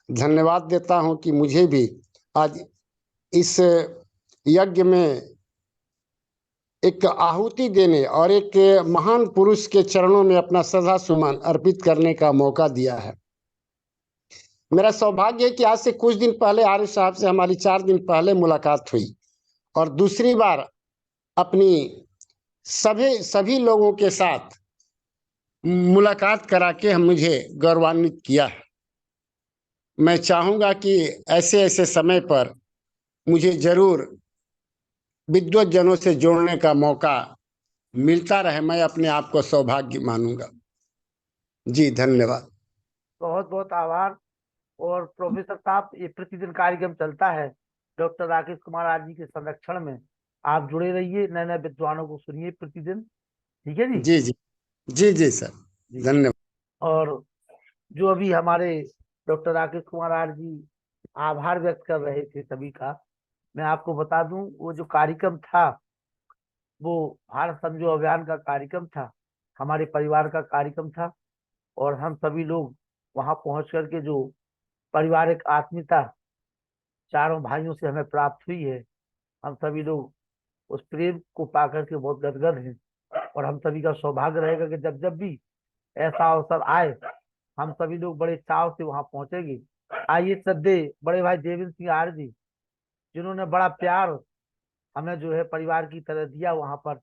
धन्यवाद देता हूं कि मुझे भी आज इस यज्ञ में एक आहुति देने और एक महान पुरुष के चरणों में अपना श्रद्धा सुमन अर्पित करने का मौका दिया है। मेरा सौभाग्य है कि आज से कुछ दिन पहले आर्य साहब से हमारी 4 दिन पहले मुलाकात हुई, और दूसरी बार अपनी सभी लोगों के साथ मुलाकात करा के मुझे गौरवान्वित किया है। मैं चाहूंगा कि ऐसे ऐसे समय पर मुझे जरूर विद्वत जनों से जोड़ने का मौका मिलता रहे। मैं अपने आप को सौभाग्य मानूंगा। जी धन्यवाद। बहुत बहुत आभार। और प्रोफेसर साहब, ये प्रतिदिन कार्यक्रम चलता है doctor Rakesh Kumar R G के संरक्षण में। आप जुड़े रहिए, नए नए विद्वानों को सुनिए प्रतिदिन। ठीक है जी। जी जी जी जी सर, जी। धन्यवाद। और जो अभी हमारे doctor Rakesh Kumar R G आभार व्यक्त कर रहे थे सभी का, मैं आपको बता दूं, वो जो कार्यक्रम था वो भारत संजो अभियान का कार्यक्रम था, हमारे परिवार का कार्यक्रम था। और हम सभी लोग वहां पहुंच करके जो पारिवारिक आत्मीयता चारों भाइयों से हमें प्राप्त हुई है, हम सभी लोग उस प्रेम को पाकर के बहुत गदगद हैं। और हम सभी का सौभाग्य रहेगा कि जब जब भी ऐसा अवसर आए, हम सभी लोग बड़े चाव से वहां पहुंचेंगे। आइए श्रद्धेय बड़े भाई देवेंद्र सिंह आर जी, जिन्होंने बड़ा प्यार हमें जो है परिवार की तरह दिया, वहां पर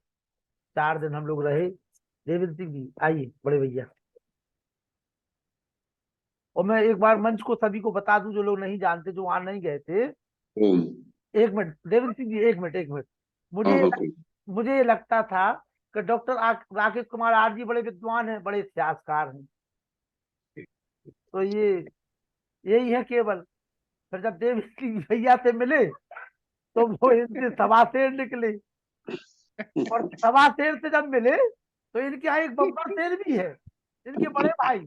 4 दिन हम लोग रहे। देवेंद्र सिंह जी आइए बड़े भैया। और मैं एक बार मंच को सभी को बता दूं, जो लोग नहीं जानते, जो वहां नहीं गए थे। एक मिनट देवेंद्र सिंह जी, एक मिनट एक मिनट। मुझे मुझे ये लगता था कि doctor Rakesh Kumar R G बड़े विद्वान हैं, बड़े इतिहासकार हैं, तो ये यही है केवल। फिर जब देवेंद्र सिंह भैया से मिले तो वो इनसे सवाशेर निकले, और सवाशेर से जब मिले तो इनके यहाँ एक बब्बर शेर भी है, इनके बड़े भाई।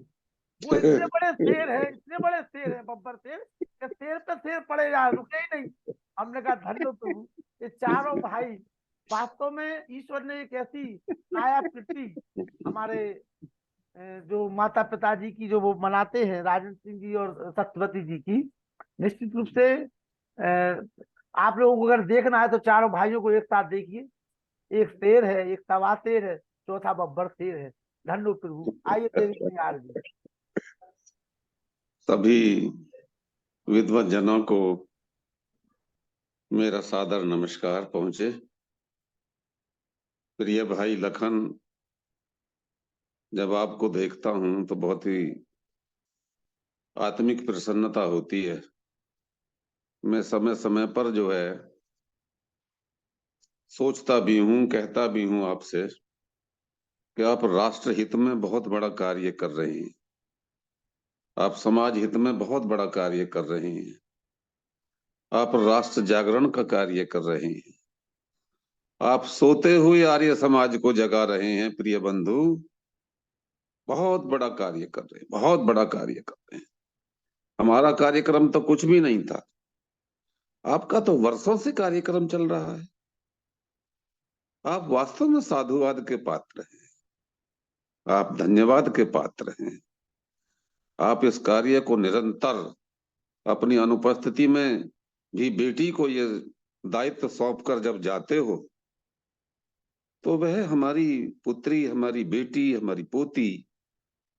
वो इतने बड़े शेर है, इतने बड़े शेर है बब्बर शेर, कि शेर पे शेर पड़े जा, रुके ही नहीं। हमने कहा धन्य प्रभु, ये चारों भाई वास्तव में ईश्वर ने एक ऐसी काया कृति हमारे जो माता पिताजी की जो वो मनाते हैं, राजेंद्र सिंह जी और सत्यवती जी की, निश्चित रूप से आप लोगों को अगर देखना है तो चारों भाइयों को एक साथ देखिए। एक शेर है, एक तवा शेर है, चौथा बब्बर शेर है। धन्य प्रभु। आइए देवी सिंह आर जी। सभी विद्वत जनों को मेरा सादर नमस्कार पहुंचे। प्रिय भाई लखन, जब आपको देखता हूं तो बहुत ही आत्मिक प्रसन्नता होती है। मैं समय समय पर जो है सोचता भी हूं, कहता भी हूं आपसे कि आप राष्ट्र हित में बहुत बड़ा कार्य कर रहे हैं, आप समाज हित में बहुत बड़ा कार्य कर रहे हैं, आप राष्ट्र जागरण का कार्य कर रहे हैं, आप सोते हुए आर्य समाज को जगा रहे हैं। प्रिय बंधु, बहुत बड़ा कार्य कर रहे हैं, बहुत बड़ा कार्य कर रहे हैं। हमारा कार्यक्रम तो कुछ भी नहीं था, आपका तो वर्षों से कार्यक्रम चल रहा है। आप वास्तव में साधुवाद के पात्र हैं, आप धन्यवाद के पात्र हैं। आप इस कार्य को निरंतर अपनी अनुपस्थिति में भी बेटी को ये दायित्व सौंप कर जब जाते हो, तो वह हमारी पुत्री, हमारी बेटी, हमारी पोती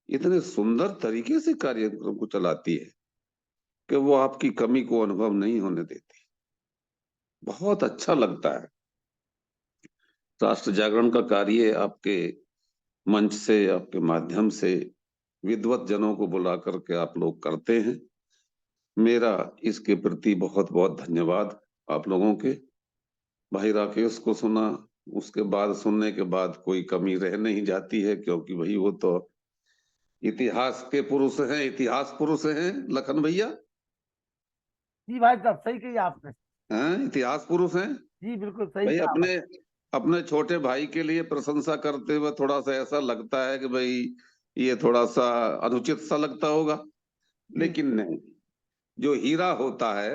इतने सुंदर तरीके से कार्यक्रम को चलाती है कि वो आपकी कमी को अनुभव नहीं होने देती। बहुत अच्छा लगता है। राष्ट्र जागरण का कार्य आपके मंच से, आपके माध्यम से विद्वत जनों को बुला करके आप लोग करते हैं। मेरा इसके प्रति बहुत बहुत धन्यवाद आप लोगों के। भाई राकेश को सुना, उसके बाद सुनने के बाद कोई कमी रह नहीं जाती है, क्योंकि भाई वो तो इतिहास के पुरुष हैं, इतिहास पुरुष हैं लखन भैया। जी भाई साहब, सही कही आपने। हैं, इतिहास पुरुष हैं जी बिल्कुल सही भाई। कहा। अपने अपने छोटे भाई के लिए प्रशंसा करते हुए थोड़ा सा ऐसा लगता है कि भाई ये थोड़ा सा अनुचित सा लगता होगा, जी लेकिन नहीं। जो हीरा होता है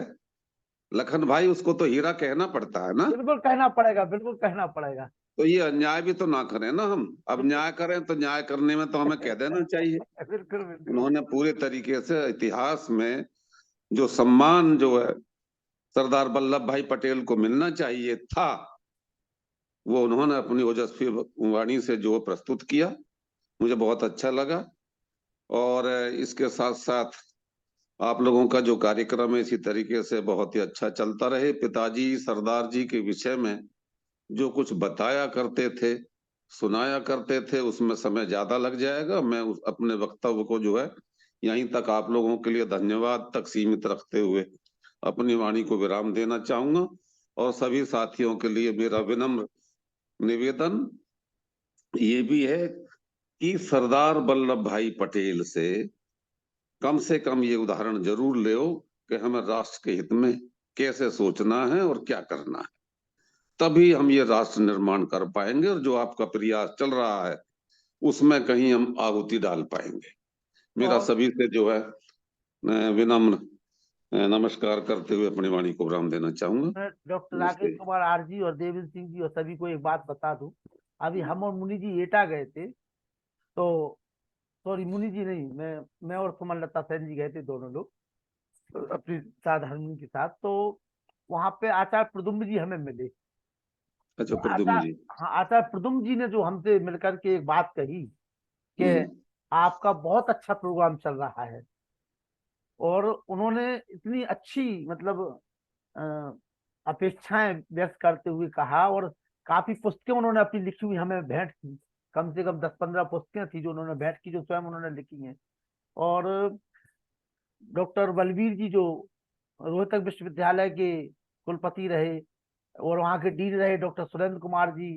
लखन भाई, उसको तो हीरा कहना पड़ता है ना। बिल्कुल कहना पड़ेगा, बिल्कुल कहना पड़ेगा। तो ये अन्याय भी तो ना करें ना हम। अब न्याय करें तो न्याय करने में तो हमें कह देना चाहिए। बिल्कुल बिल्कुल। उन्होंने पूरे तरीके से इतिहास में जो सम्मान जो है सरदार वल्लभ भाई पटेल को मिलना चाहिए था, वो उन्होंने अपनी ओजस्वी वाणी से जो प्रस्तुत किया, मुझे बहुत अच्छा लगा। और इसके साथ साथ आप लोगों का जो कार्यक्रम है इसी तरीके से बहुत ही अच्छा चलता रहे। पिताजी सरदार जी के विषय में जो कुछ बताया करते थे, सुनाया करते थे, उसमें समय ज्यादा लग जाएगा। मैं अपने वक्तव्य को जो है यहीं तक आप लोगों के लिए धन्यवाद तक सीमित रखते हुए अपनी वाणी को विराम देना चाहूंगा। और सभी साथियों के लिए मेरा विनम्र निवेदन ये भी है कि सरदार वल्लभ भाई पटेल से कम से कम ये उदाहरण जरूर ले कि हमें राष्ट्र के हित में कैसे सोचना है और क्या करना है। तभी हम ये राष्ट्र निर्माण कर पाएंगे और जो आपका प्रयास चल रहा है उसमें कहीं हम आहुति डाल पाएंगे। मेरा और सभी से जो है मैं विनम्र नमस्कार करते हुए अपनी वाणी को विराम देना चाहूंगा। मैं डॉक्टर नमस्ते। राकेश कुमार आरजी और देवेंद्र सिंह जी और सभी को एक बात बता दूं। अभी हम और मुनि जी एटा गए थे, तो सॉरी मुनि जी नहीं, मैं और सुमनलता सेन जी गए थे, दोनों लोग अपनी साथ हरमुनि के साथ। तो वहां पे आचार्य प्रदुम्न जी हमें मिले। अच्छा, तो प्रद्युम्न जी। हाँ, आचार्य प्रदुम्न जी ने जो हमसे मिलकर के एक बात कही कि हम्म। आपका बहुत अच्छा प्रोग्राम चल रहा है। और उन्होंने इतनी अच्छी मतलब अ, अपेक्षाएं व्यक्त करते हुए कहा, और काफी पुस्तकें उन्होंने अपनी लिखी हुई हमें भेंट की। कम से कम 10-15 पुस्तकें थी जो उन्होंने भेंट की, जो स्वयं उन्होंने लिखी हैं। और डॉक्टर बलवीर जी जो रोहतक विश्वविद्यालय के कुलपति रहे और वहाँ के डीन रहे, डॉक्टर सुरेंद्र कुमार जी,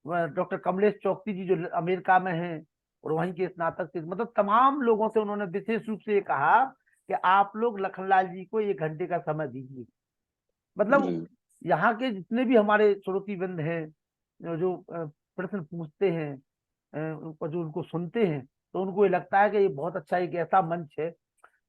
डॉक्टर कमलेश चौकसी जी जो अमेरिका में हैं और वहीं के स्नातक थे, मतलब तमाम लोगों से उन्होंने विशेष रूप से ये कहा कि आप लोग लखनलाल जी को 1 घंटे का समय दीजिए। मतलब जी। यहाँ के जितने भी हमारे श्रोतीवृंद हैं, जो प्रश्न पूछते हैं, जो उनको सुनते हैं, तो उनको ये लगता है कि ये बहुत अच्छा एक ऐसा मंच है।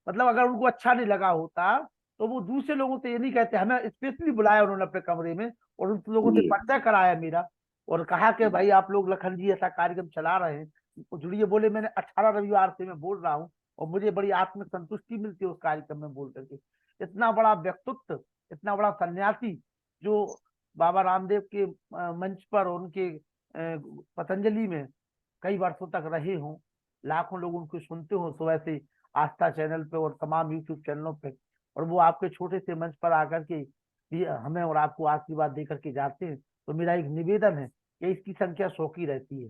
मतलब अगर उनको अच्छा नहीं लगा होता तो वो दूसरे लोगों से ये नहीं कहते। हमें स्पेशली बुलाया उन्होंने अपने कमरे में और उन लोगों से जी। परिचय कराया मेरा, और कहा कि भाई आप लोग लखन जी ऐसा कार्यक्रम चला रहे हैं, तो जुड़िए। बोले मैंने 18 रविवार से मैं बोल रहा हूँ और मुझे बड़ी आत्म संतुष्टि मिलती है उस कार्यक्रम में बोल करके। इतना बड़ा व्यक्तित्व, इतना बड़ा सन्यासी जो बाबा रामदेव के मंच पर, उनके पतंजलि में कई वर्षों तक रहे हों, लाखों लोग उनको सुनते हो सुबह से आस्था चैनल पे और तमाम यूट्यूब चैनलों पे, और वो आपके छोटे से मंच पर आकर के ये हमें और आपको आशीर्वाद दे करके जाते हैं। तो मेरा एक निवेदन है कि इसकी संख्या 100 की रहती है।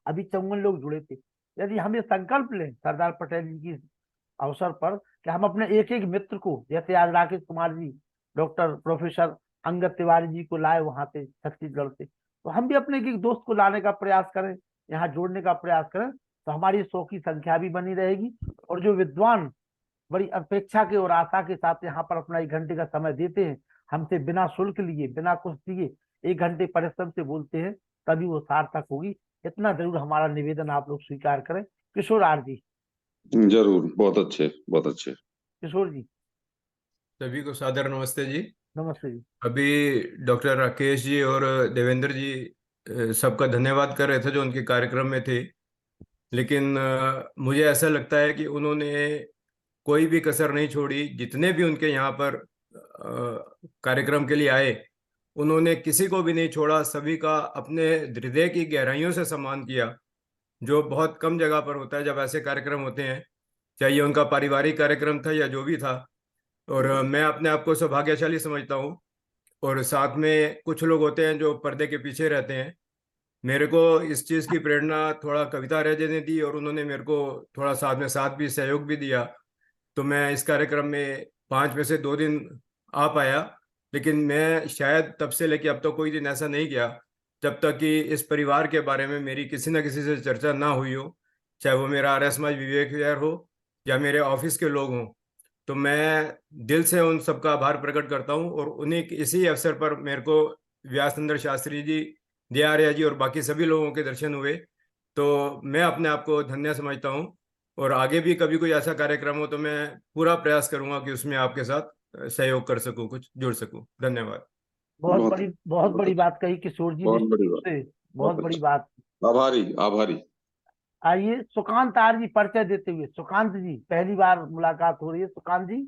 अभी 54 लोग जुड़े थे। यदि हम ये संकल्प लें सरदार पटेल जी की अवसर पर कि हम अपने एक एक मित्र को, जैसे आज राकेश कुमार जी डॉक्टर प्रोफेसर अंगद तिवारी जी को लाए वहां से छत्तीसगढ़ से, तो हम भी अपने एक एक दोस्त को लाने का प्रयास करें, यहाँ जोड़ने का प्रयास करें, तो हमारी 100 की संख्या भी बनी रहेगी। और जो विद्वान बड़ी अपेक्षा के और आशा के साथ यहाँ पर अपना 1 घंटे का समय देते हैं, हमसे बिना शुल्क लिए, बिना कुछ दिए 1 घंटे परिश्रम से बोलते हैं, तभी वो सार्थक होगी। इतना जरूर हमारा निवेदन आप लोग स्वीकार करें। किशोर आर जी। जरूर, बहुत अच्छे, बहुत अच्छे। किशोर जी। सभी को सादर नमस्ते जी। नमस्ते जी। अभी डॉक्टर राकेश जी और देवेंद्र जी सबका धन्यवाद कर रहे थे जो उनके कार्यक्रम में थे। लेकिन मुझे ऐसा लगता है कि उन्होंने कोई भी कसर नहीं छोड़ी। जितने भी उनके यहाँ पर कार्यक्रम के लिए आए, उन्होंने किसी को भी नहीं छोड़ा। सभी का अपने हृदय की गहराइयों से सम्मान किया, जो बहुत कम जगह पर होता है जब ऐसे कार्यक्रम होते हैं, चाहे ये उनका पारिवारिक कार्यक्रम था या जो भी था। और मैं अपने आप को सौभाग्यशाली समझता हूँ। और साथ में कुछ लोग होते हैं जो पर्दे के पीछे रहते हैं। मेरे को इस चीज़ की प्रेरणा थोड़ा कविता राजे ने दी, और उन्होंने मेरे को थोड़ा साथ में साथ भी सहयोग भी दिया। तो मैं इस कार्यक्रम में 5 में से 2 दिन आ पाया। लेकिन मैं शायद तब से लेके अब तक कोई दिन ऐसा नहीं गया जब तक कि इस परिवार के बारे में मेरी किसी न किसी से चर्चा ना हुई हो, चाहे वो मेरा आर्य समाज विवेक विहार हो या मेरे ऑफिस के लोग हों। तो मैं दिल से उन सबका आभार प्रकट करता हूँ। और उन्हीं इसी अवसर पर मेरे को व्यासचंद्र शास्त्री जी, दयार्य जी और बाकी सभी लोगों के दर्शन हुए। तो मैं अपने आप को धन्य समझता हूँ। और आगे भी कभी कोई ऐसा कार्यक्रम हो तो मैं पूरा प्रयास करूंगा कि उसमें आपके साथ सहयोग कर सकूं, कुछ जुड़ सकूं। धन्यवाद। बहुत बहुत बड़ी अच्छा, बात कही किशोर जी, बहुत निश्चित बड़ी रूप बात, से बहुत बहुत बड़ी अच्छा। बात। आभारी, आभारी। आइए सुकांत आर जी परिचय देते हुए। सुकांत जी, पहली बार मुलाकात हो रही है। सुकांत जी।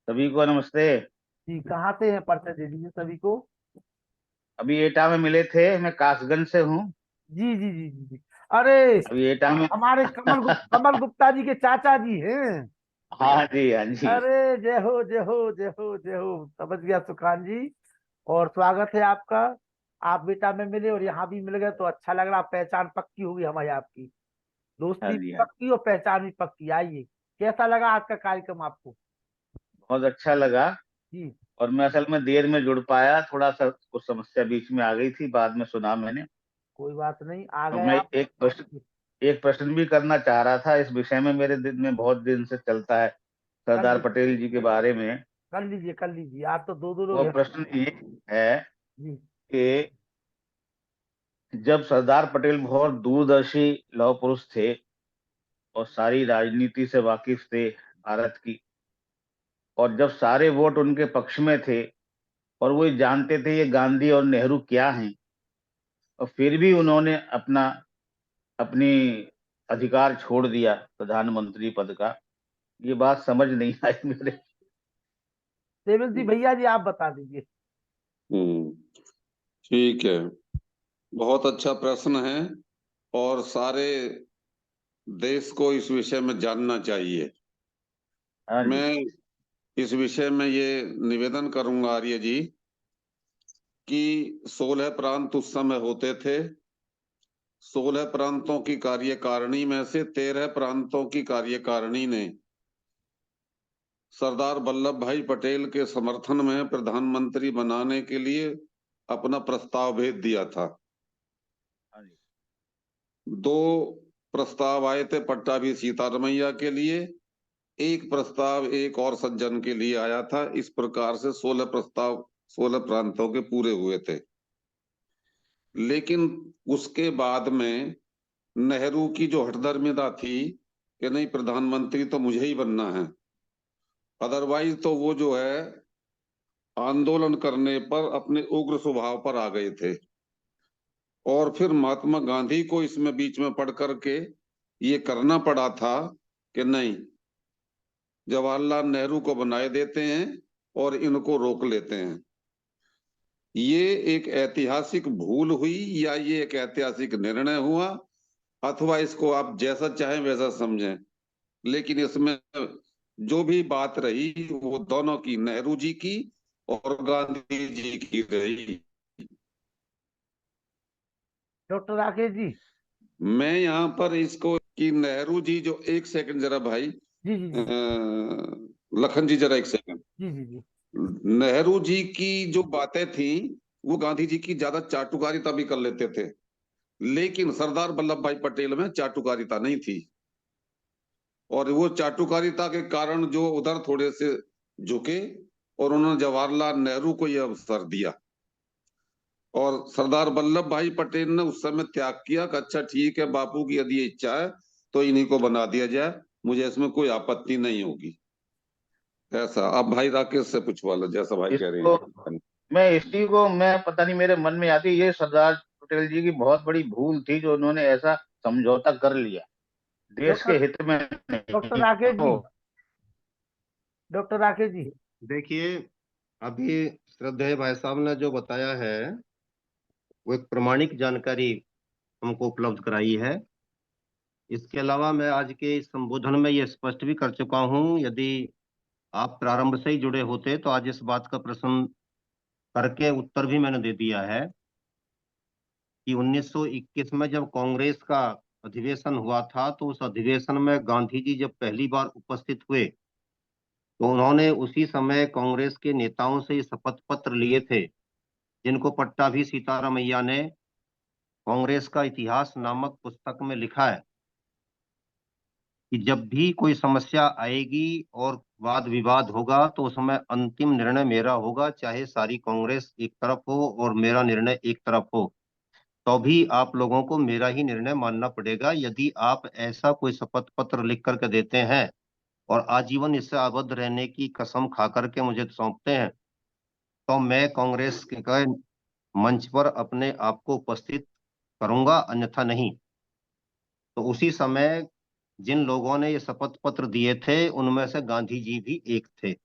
सभी को नमस्ते। जी, कहाँ से हैं, परिचय दे दीजिए सभी को। अभी एटा में मिले थे, मैं कासगंज से हूँ। जी जी जी जी जी। अरे अभी एटा में। हमारे कमल गुप्ता जी के चाचा जी हैं। हाँ जी, हाँ जी। अरे जय हो जय हो जय हो जय हो, समझ गया सुकांत जी। और स्वागत है आपका। आप बेटा में मिले और यहाँ भी मिल गए तो अच्छा लग रहा। पहचान पक्की होगी हमारी आपकी, हाँ दोस्ती जी, भी हाँ। पक्की और पहचान भी पक्की। आइए, कैसा लगा आज का कार्यक्रम आपको। बहुत अच्छा लगा। जी। और मैं असल में देर में जुड़ पाया, थोड़ा सा कुछ समस्या बीच में आ गई थी, बाद में सुना मैंने। कोई बात नहीं, आ तो गए मैं आप। एक क्वेश्चन एक प्रश्न भी करना चाह रहा था इस विषय में, मेरे दिल में बहुत दिन से चलता है सरदार पटेल जी के बारे में। कर लीजिए, आप तो दो लोग वो हैं। प्रश्न ये है जी। कि जब सरदार पटेल बहुत दूरदर्शी लौह पुरुष थे और सारी राजनीति से वाकिफ थे भारत की, और जब सारे वोट उनके पक्ष में थे और वो जानते थे ये गांधी और नेहरू क्या हैं, और फिर भी उन्होंने अपनी अधिकार छोड़ दिया प्रधानमंत्री पद का, ये बात समझ नहीं आई मेरे। देवेंद्र जी, भैया जी आप बता दीजिए। ठीक है, बहुत अच्छा प्रश्न है और सारे देश को इस विषय में जानना चाहिए। हाँ जी। मैं इस विषय में ये निवेदन करूंगा आर्य जी कि 16 प्रांत उस समय होते थे। 16 प्रांतों की कार्यकारिणी में से 13 प्रांतों की कार्यकारिणी ने सरदार वल्लभ भाई पटेल के समर्थन में प्रधानमंत्री बनाने के लिए अपना प्रस्ताव भेज दिया था। हाँ जी। 2 प्रस्ताव आए थे पट्टाभी सीतारमैया के लिए, एक प्रस्ताव एक और सज्जन के लिए आया था। इस प्रकार से 16 प्रस्ताव 16 प्रांतों के पूरे हुए थे। लेकिन उसके बाद में नेहरू की जो हठधर्मिता थी कि नहीं, प्रधानमंत्री तो मुझे ही बनना है, अदरवाइज तो वो जो है आंदोलन करने पर अपने उग्र स्वभाव पर आ गए थे। और फिर महात्मा गांधी को इसमें बीच में पढ़ करके ये करना पड़ा था कि नहीं, जवाहरलाल नेहरू को बनाए देते हैं और इनको रोक लेते हैं। ये एक ऐतिहासिक भूल हुई या ये एक ऐतिहासिक निर्णय हुआ, अथवा इसको आप जैसा चाहें वैसा समझें, लेकिन इसमें जो भी बात रही वो दोनों की, नेहरू जी की और गांधी जी की रही। डॉक्टर राकेश जी। मैं यहाँ पर इसको कि नेहरू जी जो, एक सेकंड जरा भाई, जी जी जी। लखन जी जरा एक सेकंड। जी जी जी। नेहरू जी की जो बातें थी वो गांधी जी की ज्यादा चाटुकारिता भी कर लेते थे, लेकिन सरदार वल्लभ भाई पटेल में चाटुकारिता नहीं थी। और वो चाटुकारिता के कारण जो उधर थोड़े से झुके और उन्होंने जवाहरलाल नेहरू को यह अवसर दिया। और सरदार वल्लभ भाई पटेल ने उस समय त्याग किया कि अच्छा ठीक है, बापू की यदि इच्छा है तो इन्हीं को बना दिया जाए, मुझे इसमें कोई आपत्ति नहीं होगी। ऐसा अब भाई राकेश से पूछवा लो जैसा भाई कह रहे इसको हैं। मैं पता नहीं, मेरे मन में आती ये सरदार पटेल जी की बहुत बड़ी भूल थी जो उन्होंने ऐसा समझौता कर लिया देश के डॉक्टर हित में डॉक्टर नहीं राकेश जी। हो। डॉक्टर राकेश जी। देखिए, अभी श्रद्धेय भाई साहब ने जो बताया है वो एक प्रमाणिक जानकारी हमको उपलब्ध कराई है। इसके अलावा मैं आज के इस संबोधन में ये स्पष्ट भी कर चुका हूं, यदि आप प्रारंभ से ही जुड़े होते तो आज इस बात का प्रश्न करके उत्तर भी मैंने दे दिया है कि 1921 में जब कांग्रेस का अधिवेशन हुआ था तो उस अधिवेशन में गांधी जी जब पहली बार उपस्थित हुए तो उन्होंने उसी समय कांग्रेस के नेताओं से ये शपथ पत्र लिए थे, जिनको पट्टाभी सीतारामैया ने कांग्रेस का इतिहास नामक पुस्तक में लिखा है कि जब भी कोई समस्या आएगी और वाद विवाद होगा तो उसमें अंतिम निर्णय मेरा होगा, चाहे सारी कांग्रेस एक तरफ हो और मेरा निर्णय एक तरफ हो, तो भी आप लोगों को मेरा ही निर्णय मानना पड़ेगा। यदि आप ऐसा कोई शपथ पत्र लिख करके देते हैं और आजीवन इससे आबद्ध रहने की कसम खा करके मुझे सौंपते हैं, तो मैं कांग्रेस के मंच पर अपने आप को उपस्थित करूंगा, अन्यथा नहीं। तो उसी समय जिन लोगों ने ये शपथ पत्र दिए थे उनमें से गांधी जी भी एक थे।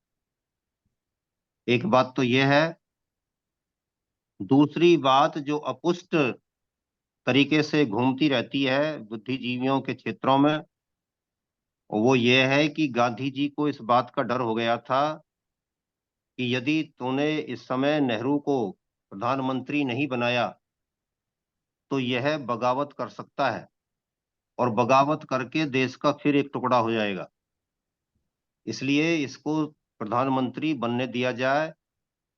एक बात तो यह है। दूसरी बात जो अपुष्ट तरीके से घूमती रहती है बुद्धिजीवियों के क्षेत्रों में, वो ये है कि गांधी जी को इस बात का डर हो गया था कि यदि तूने इस समय नेहरू को प्रधानमंत्री नहीं बनाया तो यह बगावत कर सकता है और बगावत करके देश का फिर एक टुकड़ा हो जाएगा, इसलिए इसको प्रधानमंत्री बनने दिया जाए।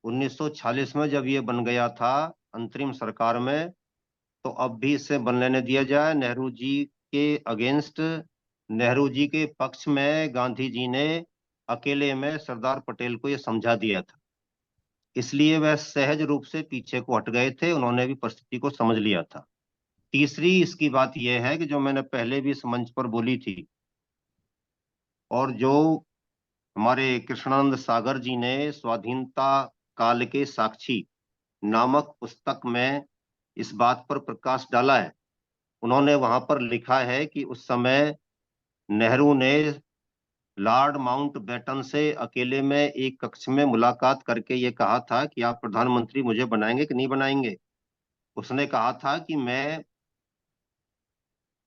1946 में जब ये बन गया था अंतरिम सरकार में, तो अब भी इससे बन लेने दिया जाए। नेहरू जी के अगेंस्ट नेहरू जी के पक्ष में गांधी जी ने अकेले में सरदार पटेल को यह समझा दिया था। इसलिए वह सहज रूप से पीछे को हट गए थे, उन्होंने भी परिस्थिति को समझ लिया था। तीसरी इसकी बात यह है कि जो मैंने पहले भी इस मंच पर बोली थी और जो हमारे कृष्णानंद सागर जी ने स्वाधीनता काल के साक्षी नामक पुस्तक में इस बात पर प्रकाश डाला है। उन्होंने वहां पर लिखा है कि उस समय नेहरू ने लॉर्ड माउंटबेटन से अकेले में एक कक्ष में मुलाकात करके ये कहा था कि आप प्रधानमंत्री मुझे बनाएंगे कि नहीं बनाएंगे। उसने कहा था कि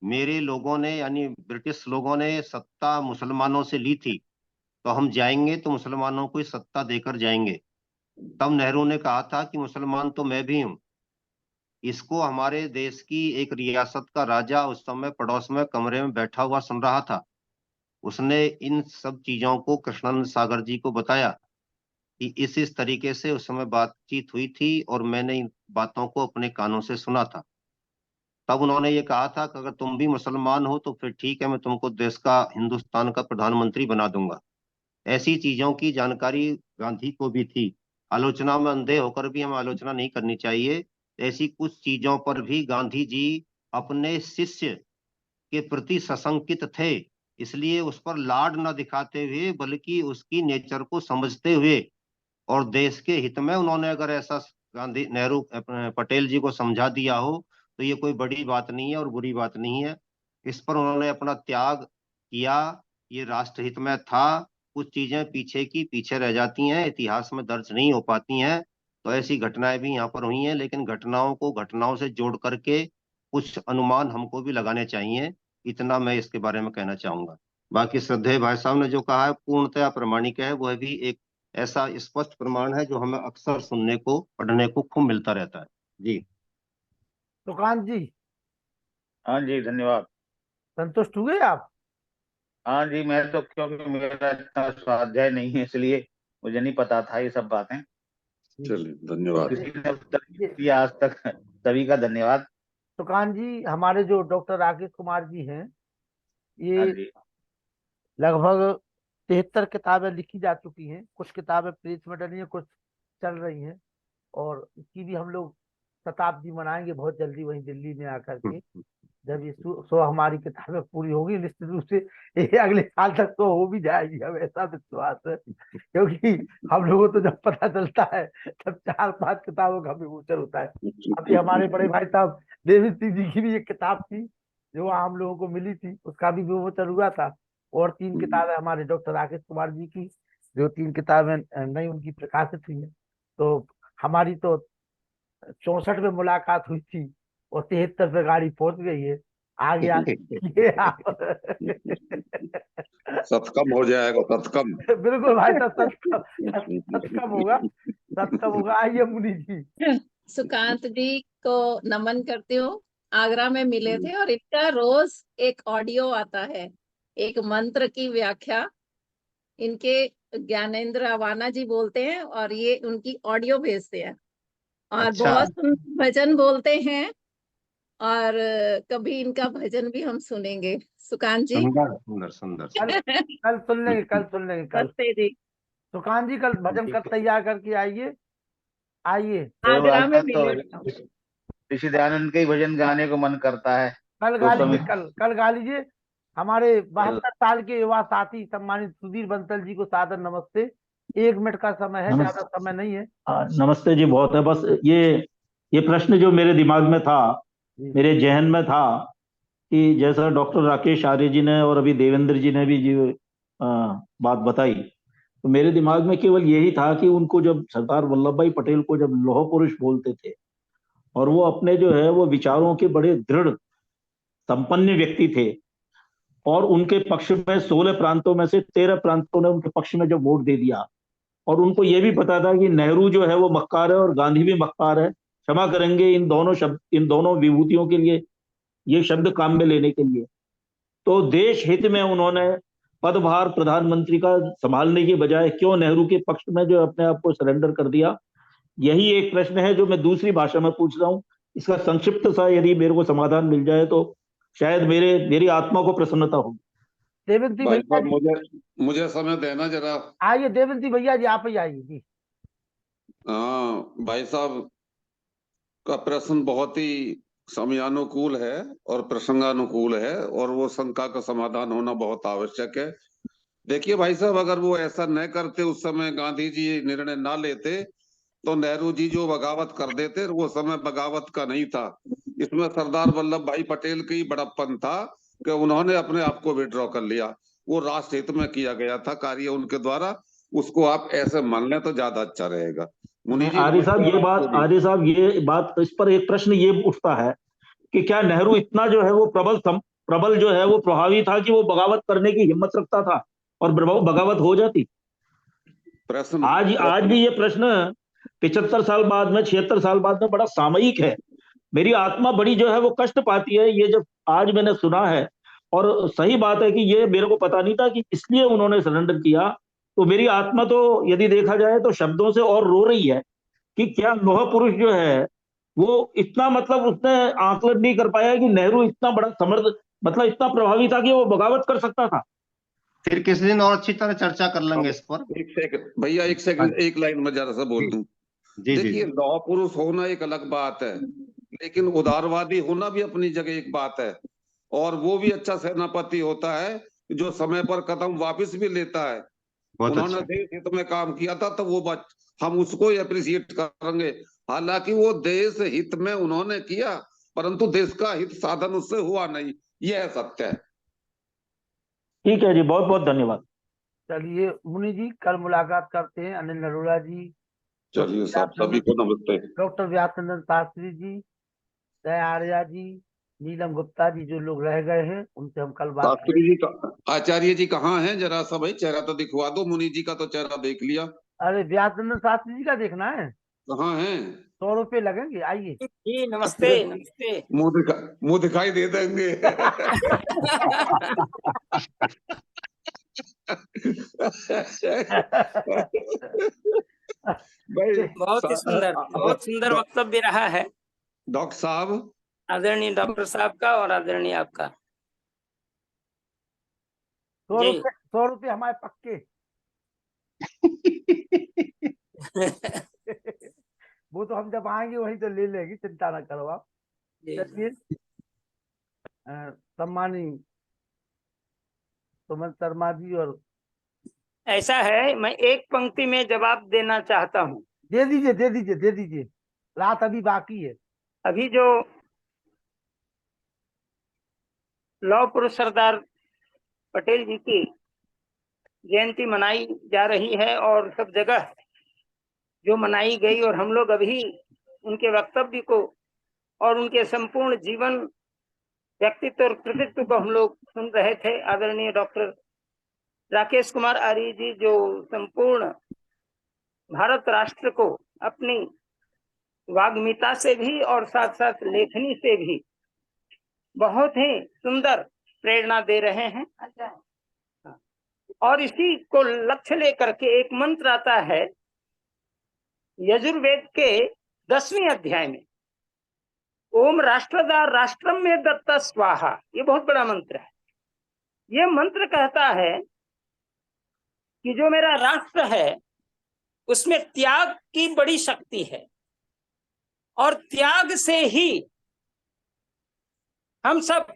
मेरे लोगों ने यानी ब्रिटिश लोगों ने सत्ता मुसलमानों से ली थी, तो हम जाएंगे तो मुसलमानों को सत्ता देकर जाएंगे। तब नेहरू ने कहा था कि मुसलमान तो मैं भी हूं। इसको हमारे देश की एक रियासत का राजा उस समय पड़ोस में कमरे में बैठा हुआ सुन रहा था। उसने इन सब चीजों को कृष्णानंद सागर जी को बताया कि इस तरीके से उस समय बातचीत हुई थी और मैंने इन बातों को अपने कानों से सुना था। तब उन्होंने ये कहा था कि अगर तुम भी मुसलमान हो तो फिर ठीक है, मैं तुमको देश का हिंदुस्तान का प्रधानमंत्री बना दूंगा। ऐसी चीजों की जानकारी गांधी को भी थी। आलोचना में अंधे होकर भी हमें आलोचना नहीं करनी चाहिए। ऐसी कुछ चीजों पर भी गांधी जी अपने शिष्य के प्रति सशंकित थे, इसलिए उस पर लाड न दिखाते हुए बल्कि उसकी नेचर को समझते हुए और देश के हित में उन्होंने अगर ऐसा गांधी नेहरू पटेल जी को समझा दिया हो तो ये कोई बड़ी बात नहीं है और बुरी बात नहीं है। इस पर उन्होंने अपना त्याग किया, ये राष्ट्रहित में था। कुछ चीजें पीछे की पीछे रह जाती हैं, इतिहास में दर्ज नहीं हो पाती हैं, तो ऐसी घटनाएं भी यहाँ पर हुई हैं, लेकिन घटनाओं को घटनाओं से जोड़ करके कुछ अनुमान हमको भी लगाने चाहिए। इतना मैं इसके बारे में कहना चाहूंगा। बाकी श्रद्धेय भाई साहब ने जो कहा है पूर्णतया प्रामाणिक है। वह भी एक ऐसा स्पष्ट प्रमाण है जो हमें अक्सर सुनने को पढ़ने को खूब मिलता रहता है। जी सुकांत जी, हाँ जी, धन्यवाद। संतुष्ट हुए आप? हाँ जी, मैं तो क्योंकि मेरा इतना स्वाध्याय नहीं है इसलिए मुझे नहीं पता था ये सब बातें। चलिए धन्यवाद। किसी ने उत्तर दिया आज तक, सभी का धन्यवाद। सुकांत जी, हमारे जो डॉक्टर राकेश कुमार जी हैं, हाँ ये जी, लगभग 73 किताबें लिखी जा चुकी हैं। कुछ किताबें प्रेस में डली हैं, कुछ चल रही हैं, और इसकी भी हम लोग शताब्दी मनाएंगे बहुत जल्दी वहीं दिल्ली में आकर के। जब ये सो हमारी किताबें पूरी होगी, निश्चित रूप से ये अगले साल तक तो हो भी जाएगी, हमें ऐसा विश्वास है। क्योंकि हम लोगों को तो जब पता चलता है तब 4-5 किताबों का विमोचन होता है। अभी हमारे बड़े भाई साहब देवी सिंह जी की भी एक किताब थी जो हम लोगों को मिली थी, उसका भी विमोचन हुआ था। और 3 किताबें हमारे डॉक्टर राकेश कुमार जी की, जो 3 किताबें नई उनकी प्रकाशित हुई है। तो हमारी तो 64 में मुलाकात हुई थी और 73 पे गाड़ी पहुंच गई है। आगे आगे आप सत्कम हो जाएगा, सत्कम। बिल्कुल भाई साहब, सत्कम होगा, सत्कम होगा। आइए मुनि जी। सुकांत जी को नमन करती हूँ। आगरा में मिले थे और इनका रोज एक ऑडियो आता है, एक मंत्र की व्याख्या। इनके ज्ञानेंद्र अवाना जी बोलते हैं और ये उनकी ऑडियो भेजते हैं और अच्छा। बहुत सुंदर भजन बोलते हैं। और कभी इनका भजन भी हम सुनेंगे। सुकांत जी सुंदर सुंदर सुंदर कल सुन लेंगे, कल सुन लेंगे कल। नमस्ते जी। सुकांत जी, कल भजन कर तैयार करके आइए। आइए, तो आगरा में आजकल मिले तो थे। ऋषि दयानंद के ही भजन गाने को मन करता है। कल तो गा उस लीजिए, समय कल गा लीजिए। हमारे 72 साल के युवा साथी सम्मानित सुधीर बंसल जी को सादर नमस्ते। 1 मिनट का समय है, ज्यादा समय नहीं है। नमस्ते जी, बहुत है। बस ये प्रश्न जो मेरे दिमाग में था, जी। मेरे जहन में था कि जैसा डॉक्टर राकेश आर्य जी ने और अभी देवेंद्र जी ने भी जो बात बताई, तो मेरे दिमाग में केवल यही था कि उनको जब सरदार वल्लभ भाई पटेल को जब लौह पुरुष बोलते थे और वो अपने जो है वो विचारों के बड़े दृढ़ संपन्न व्यक्ति थे और उनके पक्ष में 16 प्रांतों में से 13 प्रांतों ने उनके पक्ष में जब वोट दे दिया और उनको ये भी पता था कि नेहरू जो है वो मक्कार है और गांधी भी मक्कार है, क्षमा करेंगे इन दोनों शब्द, इन दोनों विभूतियों के लिए, ये शब्द काम में लेने के लिए, तो देश हित में उन्होंने पदभार प्रधानमंत्री का संभालने के बजाय क्यों नेहरू के पक्ष में जो अपने आप को सरेंडर कर दिया। यही एक प्रश्न है जो मैं दूसरी भाषा में पूछ रहा हूँ। इसका संक्षिप्त सा यदि मेरे को समाधान मिल जाए तो शायद मेरी आत्मा को प्रसन्नता हो। देवंती भाई भैया साहब जी मुझे समय देना जरा। आइए, देवंती भैया जी आप ही आइए जी। हाँ भाई साहब का प्रश्न बहुत ही समयानुकूल है और प्रसंगानुकूल है, और वो शंका का समाधान होना बहुत आवश्यक है। देखिए भाई साहब, अगर वो ऐसा न करते, उस समय गांधी जी निर्णय ना लेते, तो नेहरू जी जो बगावत कर देते, वो समय बगावत का नहीं था। इसमें सरदार वल्लभ भाई पटेल की बड़प्पन था कि उन्होंने अपने आप को विड्रॉ कर लिया। वो राष्ट्र हित में किया गया था कार्य उनके द्वारा। उसको आप ऐसे मान लें तो ज्यादा अच्छा रहेगा। मुनि जी आर्य साहब नमस्कार आपको भी। आर्य साहब ये बात, इस पर एक प्रश्न ये उठता है कि क्या नेहरू इतना जो है वो प्रबल जो है वो प्रभावी था कि वो बगावत करने की हिम्मत रखता था और बगावत हो जाती? प्रश्न आज भी ये प्रश्न 75 साल बाद में, 76 साल बाद में बड़ा सामयिक है। मेरी आत्मा बड़ी जो है वो कष्ट पाती है ये जब आज मैंने सुना है। और सही बात है कि ये मेरे को पता नहीं था कि इसलिए उन्होंने सरेंडर किया। तो मेरी आत्मा तो यदि देखा जाए तो शब्दों से और रो रही है कि क्या लौह पुरुष जो है वो इतना, मतलब उसने आकलन नहीं कर पाया कि नेहरू इतना बड़ा समर्थ, मतलब इतना प्रभावी था कि वो बगावत कर सकता था। फिर किसी दिन और अच्छी तरह चर्चा कर लेंगे इस पर। एक सेकंड भैया, एक सेकंड, एक लाइन में जरा सा बोल दूं। जी जी देखिए, जी। लौह पुरुष होना एक अलग बात है, लेकिन उदारवादी होना भी अपनी जगह एक बात है। और वो भी अच्छा सेनापति होता है जो समय पर कदम वापस भी लेता है। बहुत उन्होंने अच्छा। देश हित में काम किया था, तो वो बात हम उसको ही अप्रिशिएट करेंगे। हालांकि वो देश हित में उन्होंने किया, परंतु देश का हित साधन उससे हुआ नहीं, यह सत्य है। ठीक है जी, बहुत बहुत धन्यवाद। चलिए मुनि जी, कल मुलाकात करते हैं। अनिल अरोड़ा जी, चलिए साहब, सभी को नमस्ते। डॉक्टर व्यासनंदन शास्त्री जी, दया आर्या जी, नीलम गुप्ता जी, जो लोग रह गए हैं उनसे हम कल बात शास्त्री जी का, आचार्य जी कहाँ हैं? जरा सा भाई चेहरा तो दिखवा दो। मुनि जी का तो चेहरा देख लिया। अरे व्यासनंदन शास्त्री जी का देखना है, कहाँ हैं? 100 रुपये लगेंगे, आइए। जी नमस्ते नमस्ते। मुंह दिखाई दे देंगे। भाई बहुत सुंदर वक्तव्य रहा है डॉक्टर साहब, आदरणीय डॉक्टर साहब का और आदरणीय आपका। 100 रुपये, 100 रुपये हमारे पक्के। वो तो हम जब आएंगे वहीं तो ले लेगी, चिंता ना करो आप। चलिए, सम्मानी सुमन शर्मा जी, और ऐसा है, मैं एक पंक्ति में जवाब देना चाहता हूँ। दे दीजिए दे दीजिए दे दीजिए, रात अभी बाकी है। अभी जो लौह पुरुष सरदार पटेल जी की जयंती मनाई जा रही है और सब जगह जो मनाई गई, और हम लोग अभी उनके वक्तव्य को और उनके संपूर्ण जीवन, व्यक्तित्व और कृतित्व को हम लोग सुन रहे थे। आदरणीय डॉक्टर राकेश कुमार आर्य जी जो संपूर्ण भारत राष्ट्र को अपनी वाग्मिता से भी और साथ साथ लेखनी से भी बहुत ही सुंदर प्रेरणा दे रहे हैं। और इसी को लक्ष्य लेकर के एक मंत्र आता है यजुर्वेद के 10वें अध्याय में, ओम राष्ट्रदार राष्ट्रम में दत्ता स्वाहा। ये बहुत बड़ा मंत्र है। ये मंत्र कहता है कि जो मेरा राष्ट्र है उसमें त्याग की बड़ी शक्ति है, और त्याग से ही हम सब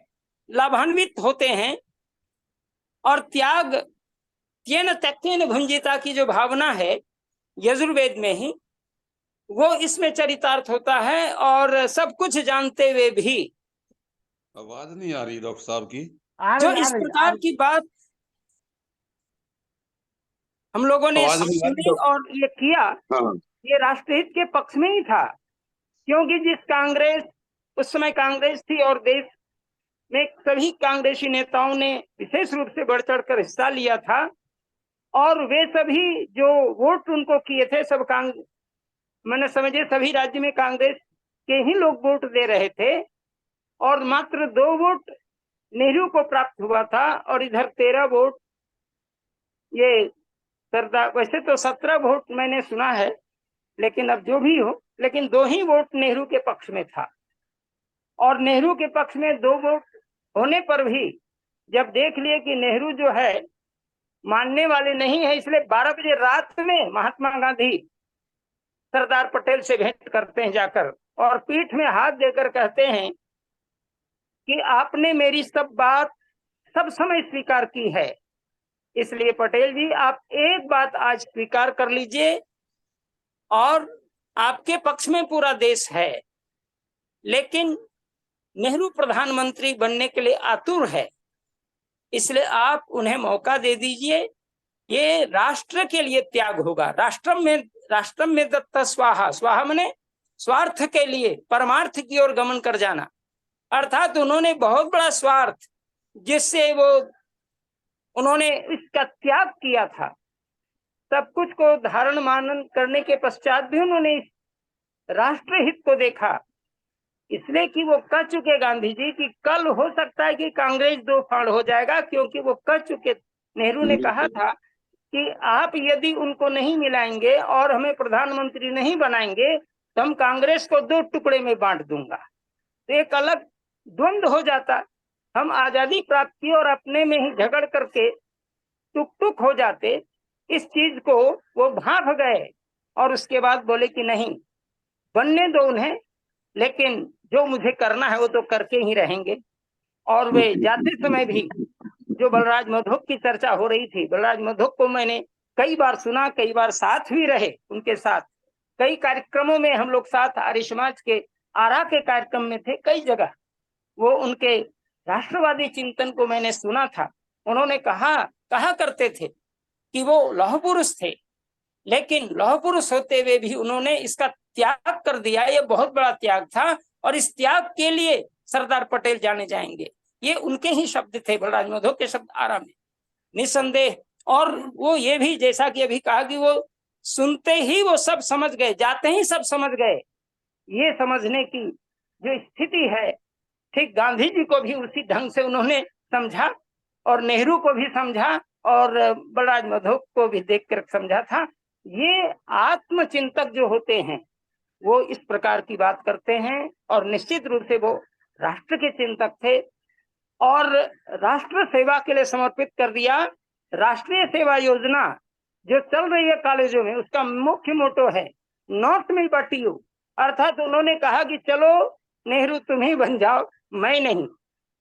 लाभान्वित होते हैं। और त्याग त्येन त्यक्तेन भुंजिता की जो भावना है यजुर्वेद में ही, वो इसमें चरितार्थ होता है। और सब कुछ जानते हुए भी, आवाज नहीं आ रही डॉक्टर साहब की। जो इस प्रकार की बात हम लोगों ने सुनी और ये किया, ये राष्ट्रहित के पक्ष में ही था। क्योंकि जिस कांग्रेस, उस समय कांग्रेस थी और देश में सभी कांग्रेसी नेताओं ने विशेष रूप से बढ़ चढ़कर हिस्सा लिया था, और वे सभी जो वोट उनको किए थे सब मैंने समझे सभी राज्य में कांग्रेस के ही लोग वोट दे रहे थे, और मात्र 2 वोट नेहरू को प्राप्त हुआ था, और इधर 13 वोट ये सरदार, वैसे तो 17 वोट मैंने सुना है, लेकिन अब जो भी हो, लेकिन 2 ही वोट नेहरू के पक्ष में था। और नेहरू के पक्ष में 2 वोट होने पर भी जब देख लिए कि नेहरू जो है मानने वाले नहीं है, इसलिए 12 बजे रात में महात्मा गांधी सरदार पटेल से भेंट करते हैं जाकर, और पीठ में हाथ देकर कहते हैं कि आपने मेरी सब बात सब समय स्वीकार की है, इसलिए पटेल जी आप एक बात आज स्वीकार कर लीजिए, और आपके पक्ष में पूरा देश है, लेकिन नेहरू प्रधानमंत्री बनने के लिए आतुर है, इसलिए आप उन्हें मौका दे दीजिए। ये राष्ट्र के लिए त्याग होगा। राष्ट्रम में दत्त स्वाहा, स्वाहा माने स्वार्थ के लिए परमार्थ की ओर गमन कर जाना, अर्थात उन्होंने बहुत बड़ा स्वार्थ जिससे उन्होंने इसका त्याग किया था, सब कुछ को धारण मानन करने के पश्चात भी उन्होंने राष्ट्र हित को देखा, इसलिए कि वो कह चुके गांधी जी कि कल हो सकता है कि कांग्रेस दो फाड़ हो जाएगा, क्योंकि वो कह चुके, नेहरू ने कहा था कि आप यदि उनको नहीं मिलाएंगे और हमें प्रधानमंत्री नहीं बनाएंगे तो हम कांग्रेस को दो टुकड़े में बांट दूंगा। तो एक अलग द्वंद्व हो जाता, हम आजादी प्राप्त की और अपने में ही झगड़ करके टुक टुक हो जाते। इस चीज को वो भांप गए और उसके बाद बोले कि नहीं, बनने दो उन्हें, लेकिन जो मुझे करना है वो तो करके ही रहेंगे। और वे जाते समय भी जो बलराज मधोक की चर्चा हो रही थी, बलराज मधोक को मैंने कई बार सुना, कई बार साथ भी रहे उनके साथ, कई कार्यक्रमों में हम लोग साथ आर्य समाज के आरा के कार्यक्रम में थे, कई जगह वो उनके राष्ट्रवादी चिंतन को मैंने सुना था। उन्होंने कहा करते थे कि वो लौह पुरुष थे, लेकिन लौह पुरुष होते हुए भी उन्होंने इसका त्याग कर दिया। ये बहुत बड़ा त्याग था और इस त्याग के लिए सरदार पटेल जाने जाएंगे। ये उनके ही शब्द थे, बलराज मधोक के शब्द आरा में, निसंदेह। और वो ये भी जैसा कि अभी कहा कि वो सुनते ही वो सब समझ गए, जाते ही सब समझ गए। ये समझने की जो स्थिति है, ठीक गांधी जी को भी उसी ढंग से उन्होंने समझा और नेहरू को भी समझा और बलराज मधोक को भी देखकर समझा था। ये आत्मचिंतक जो होते हैं वो इस प्रकार की बात करते हैं, और निश्चित रूप से वो राष्ट्र के चिंतक थे और राष्ट्र सेवा के लिए समर्पित कर दिया। राष्ट्रीय सेवा योजना जो चल रही है कॉलेजों में, उसका मुख्य मोटो है नॉट मी बट यू, अर्थात उन्होंने कहा कि चलो नेहरू तुम ही बन जाओ, मैं नहीं।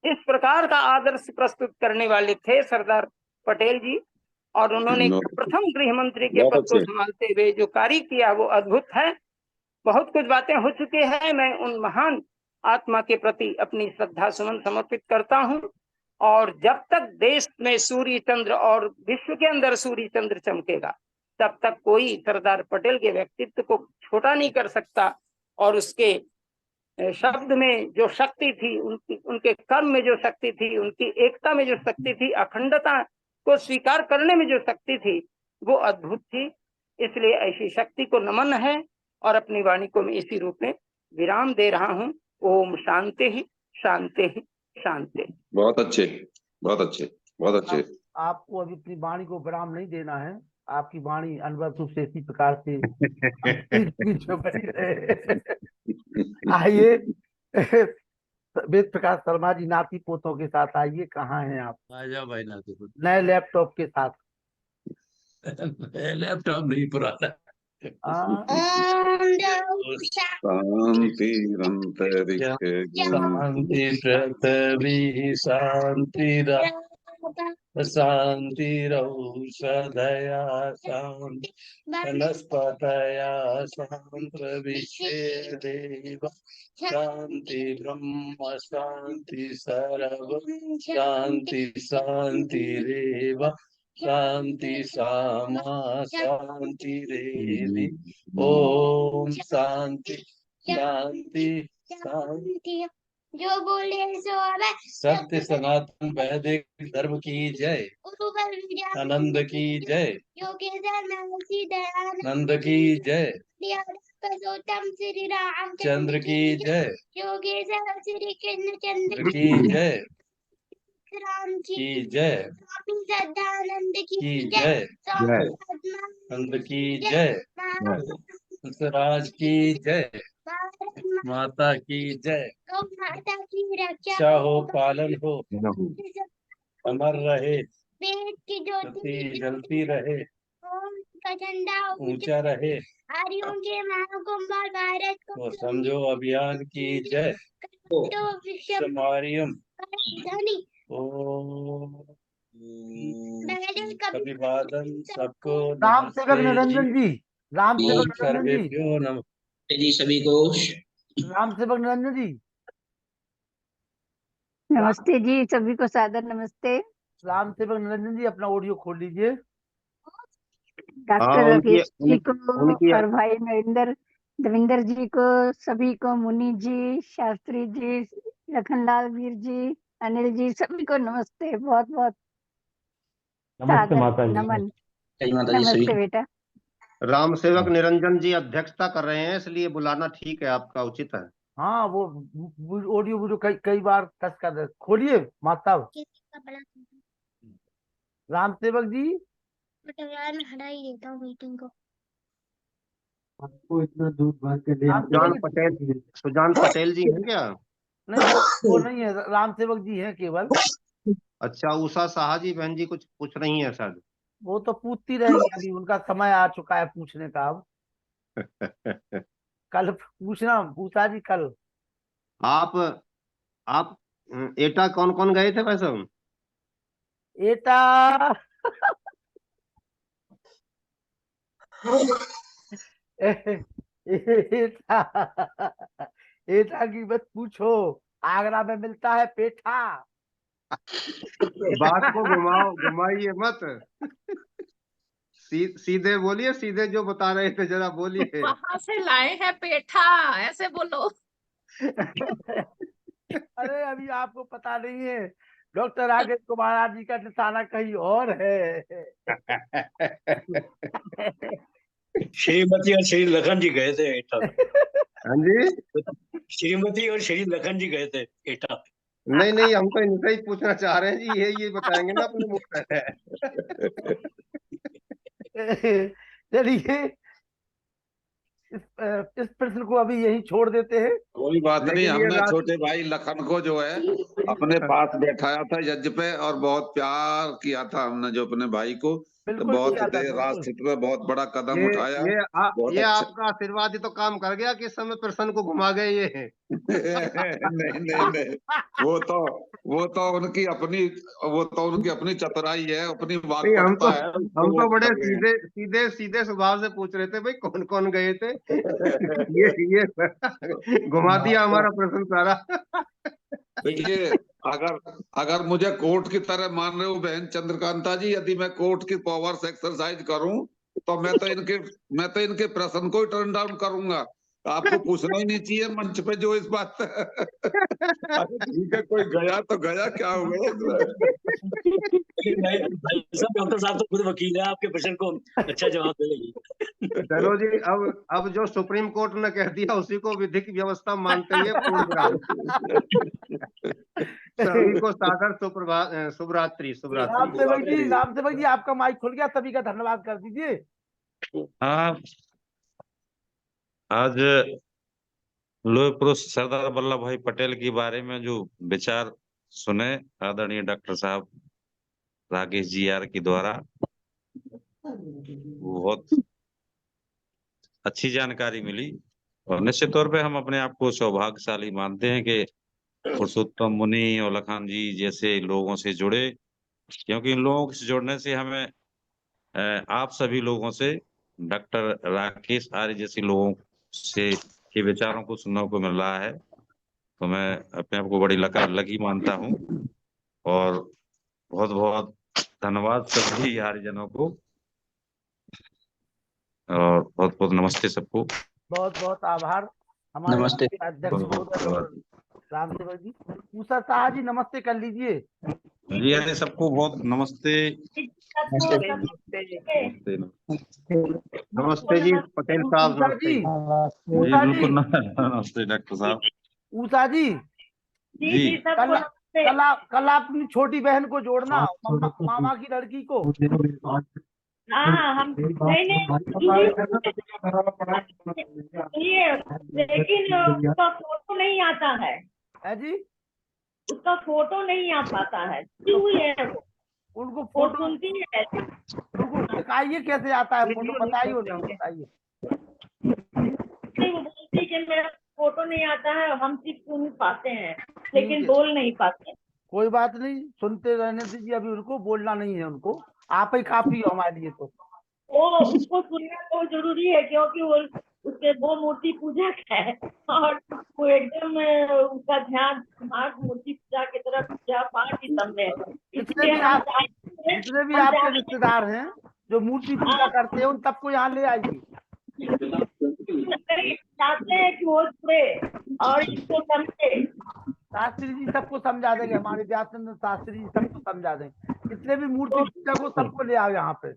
इस प्रकार का आदर्श प्रस्तुत करने वाले थे सरदार पटेल जी, और उन्होंने प्रथम गृह मंत्री के पद को संभालते हुए जो कार्य किया वो अद्भुत है। बहुत कुछ बातें हो चुकी हैं, मैं उन महान आत्मा के प्रति अपनी श्रद्धा सुमन समर्पित करता हूं, और जब तक देश में सूर्य चंद्र और विश्व के अंदर सूर्य चंद्र चमकेगा तब तक कोई सरदार पटेल के व्यक्तित्व को छोटा नहीं कर सकता। और उसके शब्द में जो शक्ति थी, उनके कर्म में जो शक्ति थी, उनकी एकता में जो शक्ति थी, अखंडता को स्वीकार करने में जो शक्ति थी, वो अद्भुत थी। इसलिए ऐसी शक्ति को नमन है और अपनी वाणी को मैं इसी रूप में विराम दे रहा हूँ। ओम शांति ही शांति ही शांति। बहुत अच्छे, बहुत अच्छे, बहुत अच्छे। आपको अभी अपनी वाणी को विराम नहीं देना है, आपकी वाणी अनुभव रूप से इसी प्रकार से जो बनी रहे। आइए वेद प्रकाश शर्मा जी नाती पोतों के साथ आइए। कहाँ हैं आप? आजा भाई नाती पोते। नए लैपटॉप के साथ। लैपटॉप नहीं, पुराना। शांति पृथ्वी शांति शांतिरौषधया शांति वनस्पतया शांति विश्वे देव शांति ब्रह्म शांति सर्व शांति शांतिरेव शांति सामा शांति रेधि। ओम शांति शांति शांति। जो बोले सो अवै। सत्य सनातन वैदिक धर्म की जय। आनंद की जय। नंद की जय। श्री राम चंद्र की जय। योगेश्वर श्री कृष्ण चंद्र की जय। राम की जय। सदानंद की जय। नंद की जय। राज की जय। माता की जय। गौ माता की रक्षा चाहो पालन हो, अमर रहे, पेट की ज्योति ज्योति जलती रहे, ओम का झंडा ऊंचा रहे, आर्यों के महाकुंभा भारत को तो समझो अभियान की जय। समारियम धनी ओम कभी अभिवादन सबको राम सेवक नमस्ते जी। निरंजन जी, राम ओम सेवक निरंजन जी, सर्वेभ्यो नमः जी सभी को। राम सेवक निरंजन जी, नमस्ते जी, सभी को सादर नमस्ते। राम सेवक निरंजन जी अपना ऑडियो खोल लीजिए। डॉक्टर राकेश जी को उनकी और भाई नरेंद्र देवेंद्र जी को, सभी को, मुनि जी, शास्त्री जी, लखनलाल वीर जी, अनिल जी, सभी को नमस्ते। बहुत बहुत नमस्ते माता जी। नमन। जय माता जी सभी नमस्ते को। बेटा। राम सेवक निरंजन जी अध्यक्षता कर रहे हैं, इसलिए बुलाना ठीक है, आपका उचित है। हाँ, वो ऑडियो वीडियो कई बार टच कर दे। खोलिए माता राम सेवक जी। यार मैं हटा ही देता हूँ मीटिंग को। आपको इतना दूध भर के दे राम सेवक सुजान पटेल जी हैं क्या? नहीं, वो नहीं है, राम सेवक जी हैं केवल। अच्छा, उषा शाह जी बहन जी कुछ पूछ रही हैं शायद। वो तो पूछती रहेंगी, अभी उनका समय आ चुका है पूछने का। अब कल पूछना उषा जी, कल। आप एटा कौन कौन गए थे वैसे? एटा एटा एटा की बस पूछो, आगरा में मिलता है पेठा। बात को घुमाइए मत, सीधे बोलिए, सीधे जो बता रहे थे जरा बोलिए। वहां से लाए हैं पेठा, ऐसे बोलो। अरे अभी आपको पता नहीं है, डॉक्टर राकेश कुमार जी का निशाना कहीं और है। श्रीमती और श्री लखन जी गए थे एटा। हाँ जी, श्रीमती और श्री लखन जी गए थे एटा। नहीं हम तो इनसे ही पूछना चाह रहे हैं जी, ये बताएंगे ना अपने मुख से। चलिए इस प्रश्न को अभी यही छोड़ देते हैं। कोई बात नहीं, लेकिन ये हमने रात- छोटे भाई लखन को जो है अपने पास बैठाया था यज्ञ पे, और बहुत प्यार किया था हमने जो अपने भाई को। तो बिल्कुल बहुत किया था, देर रात बिल्कुल। हित में बहुत बड़ा कदम उठाया। बहुत ये अच्छा। आपका आशीर्वाद ही तो काम कर गया कि इस समय प्रश्न को घुमा गए ये। नहीं, वो तो उनकी अपनी चतुराई है, अपनी बात नहीं, हम पटता है। तो वो बड़े कर रहे हैं। सीधे स्वभाव से पूछ रहे थे भाई कौन कौन गए थे। ये घुमा दिया हमारा प्रश्न सारा। देखिए, अगर मुझे कोर्ट की तरह मान रहे हो बहन चंद्रकांता जी, यदि मैं कोर्ट की पावर्स एक्सरसाइज करूं तो मैं तो इनके प्रश्न को ही टर्न डाउन करूंगा। आपको पूछना ही नहीं चाहिए मंच पे जो इस बात। अरे ठीक है, कोई गया तो गया, क्या हो गया। डॉक्टर साहब तो खुद वकील है, आपके प्रश्न को अच्छा जवाब देंगे। चलो जी, अब जो सुप्रीम कोर्ट ने कह दिया उसी को विधिक व्यवस्था मानते हुए पूर्ण विराम। सभी को सादर शुभरात्रि। राम सेवक जी आपका माइक खुल गया, सभी का धन्यवाद कर दीजिए। हाँ, आज लोह पुरुष सरदार वल्लभ भाई पटेल के बारे में जो विचार सुने आदरणीय डॉक्टर साहब राकेश जी आर के द्वारा, बहुत अच्छी जानकारी मिली। और निश्चित तौर पे हम अपने आप को सौभाग्यशाली मानते हैं कि पुरुषोत्तम मुनि और लखान जी जैसे लोगों से जुड़े, क्योंकि इन लोगों से जुड़ने से हमें आप सभी लोगों से, डॉक्टर राकेश आर्य जैसे लोगों से के विचारों को सुनने को मिल रहा है। तो मैं अपने आप को बड़ी लकी मानता हूँ, और बहुत बहुत धन्यवाद सभी हरिजनों को, और बहुत बहुत नमस्ते सबको। बहुत बहुत आभार हमारे नमस्ते। अध्यक्ष महोदय राम सेवक जी। उषा शाह जी नमस्ते कर लीजिए जी, अरे सबको बहुत नमस्ते। नमस्ते जी पटेल साहब, उषा जी, नमस्ते। जी बिल्कुल, नमस्ते डॉक्टर साहब। उषा जी, जी कल आप अपनी छोटी बहन को जोड़ना, मामा की लड़की को। हाँ हम नहीं ये लेकिन उसका फोटो नहीं आता है जी, उसका फोटो नहीं आ पाता है, क्यों है वो? उनको वो फोटो सुनती है उनको दिखाइए कैसे आता है फोटो, बताइए उनको, बताइए। वो बोलती है कि मेरा फोटो नहीं आता है, हम सिर्फ सुन पाते हैं ठीक लेकिन है, बोल नहीं पाते। कोई बात नहीं, सुनते रहने दीजिए, अभी उनको बोलना नहीं है, उनको आप ही काफी हो हमारे लिए। तो वो उसको सुनना बहुत जरूरी है क्योंकि वो उसके वो मूर्ति पूजक है और वो एकदम उसका ध्यान दिमाग मूर्ति पूजा की तरफ, पूजा पाठ ही सब में है। जितने इसलिए भी हम आप चाहते हैं जितने भी आपके रिश्तेदार हैं जो मूर्ति पूजा करते हैं, उन सबको यहाँ ले आइए। चाहते हैं कि वो जुड़े और इसको समझे। शास्त्री जी सबको समझा देंगे, हमारे व्यासचंद्र शास्त्री जी सबको समझा देंगे। जितने भी मूर्ति पूजक हो सबको ले आओ यहाँ पे।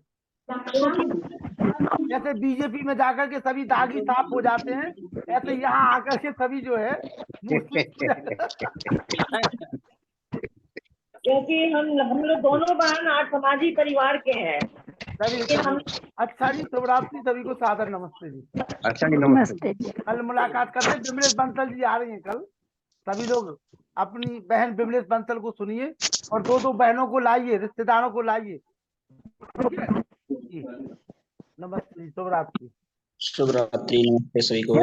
जैसे बीजेपी में जाकर के सभी दागी साफ हो जाते हैं, ऐसे यहाँ आकर के सभी जो है मूर्ति क्योंकि हम लोग दोनों बहन आज समाजी परिवार के हैं। सभी हम अच्छा जी, शुभरात्रि, सभी को सादर नमस्ते जी। अच्छा जी, नमस्ते। कल मुलाकात करते हैं, विमलेश बंसल जी आ रही हैं कल। सभी लोग अपनी बहन विमलेश बंसल को सुनिए और दो दो बहनों को लाइए, रिश्तेदारों को लाइए। ठीक है जी, नमस्ते जी, शुभरात्रि। शुभ रात्रि, नमस्ते सभी को।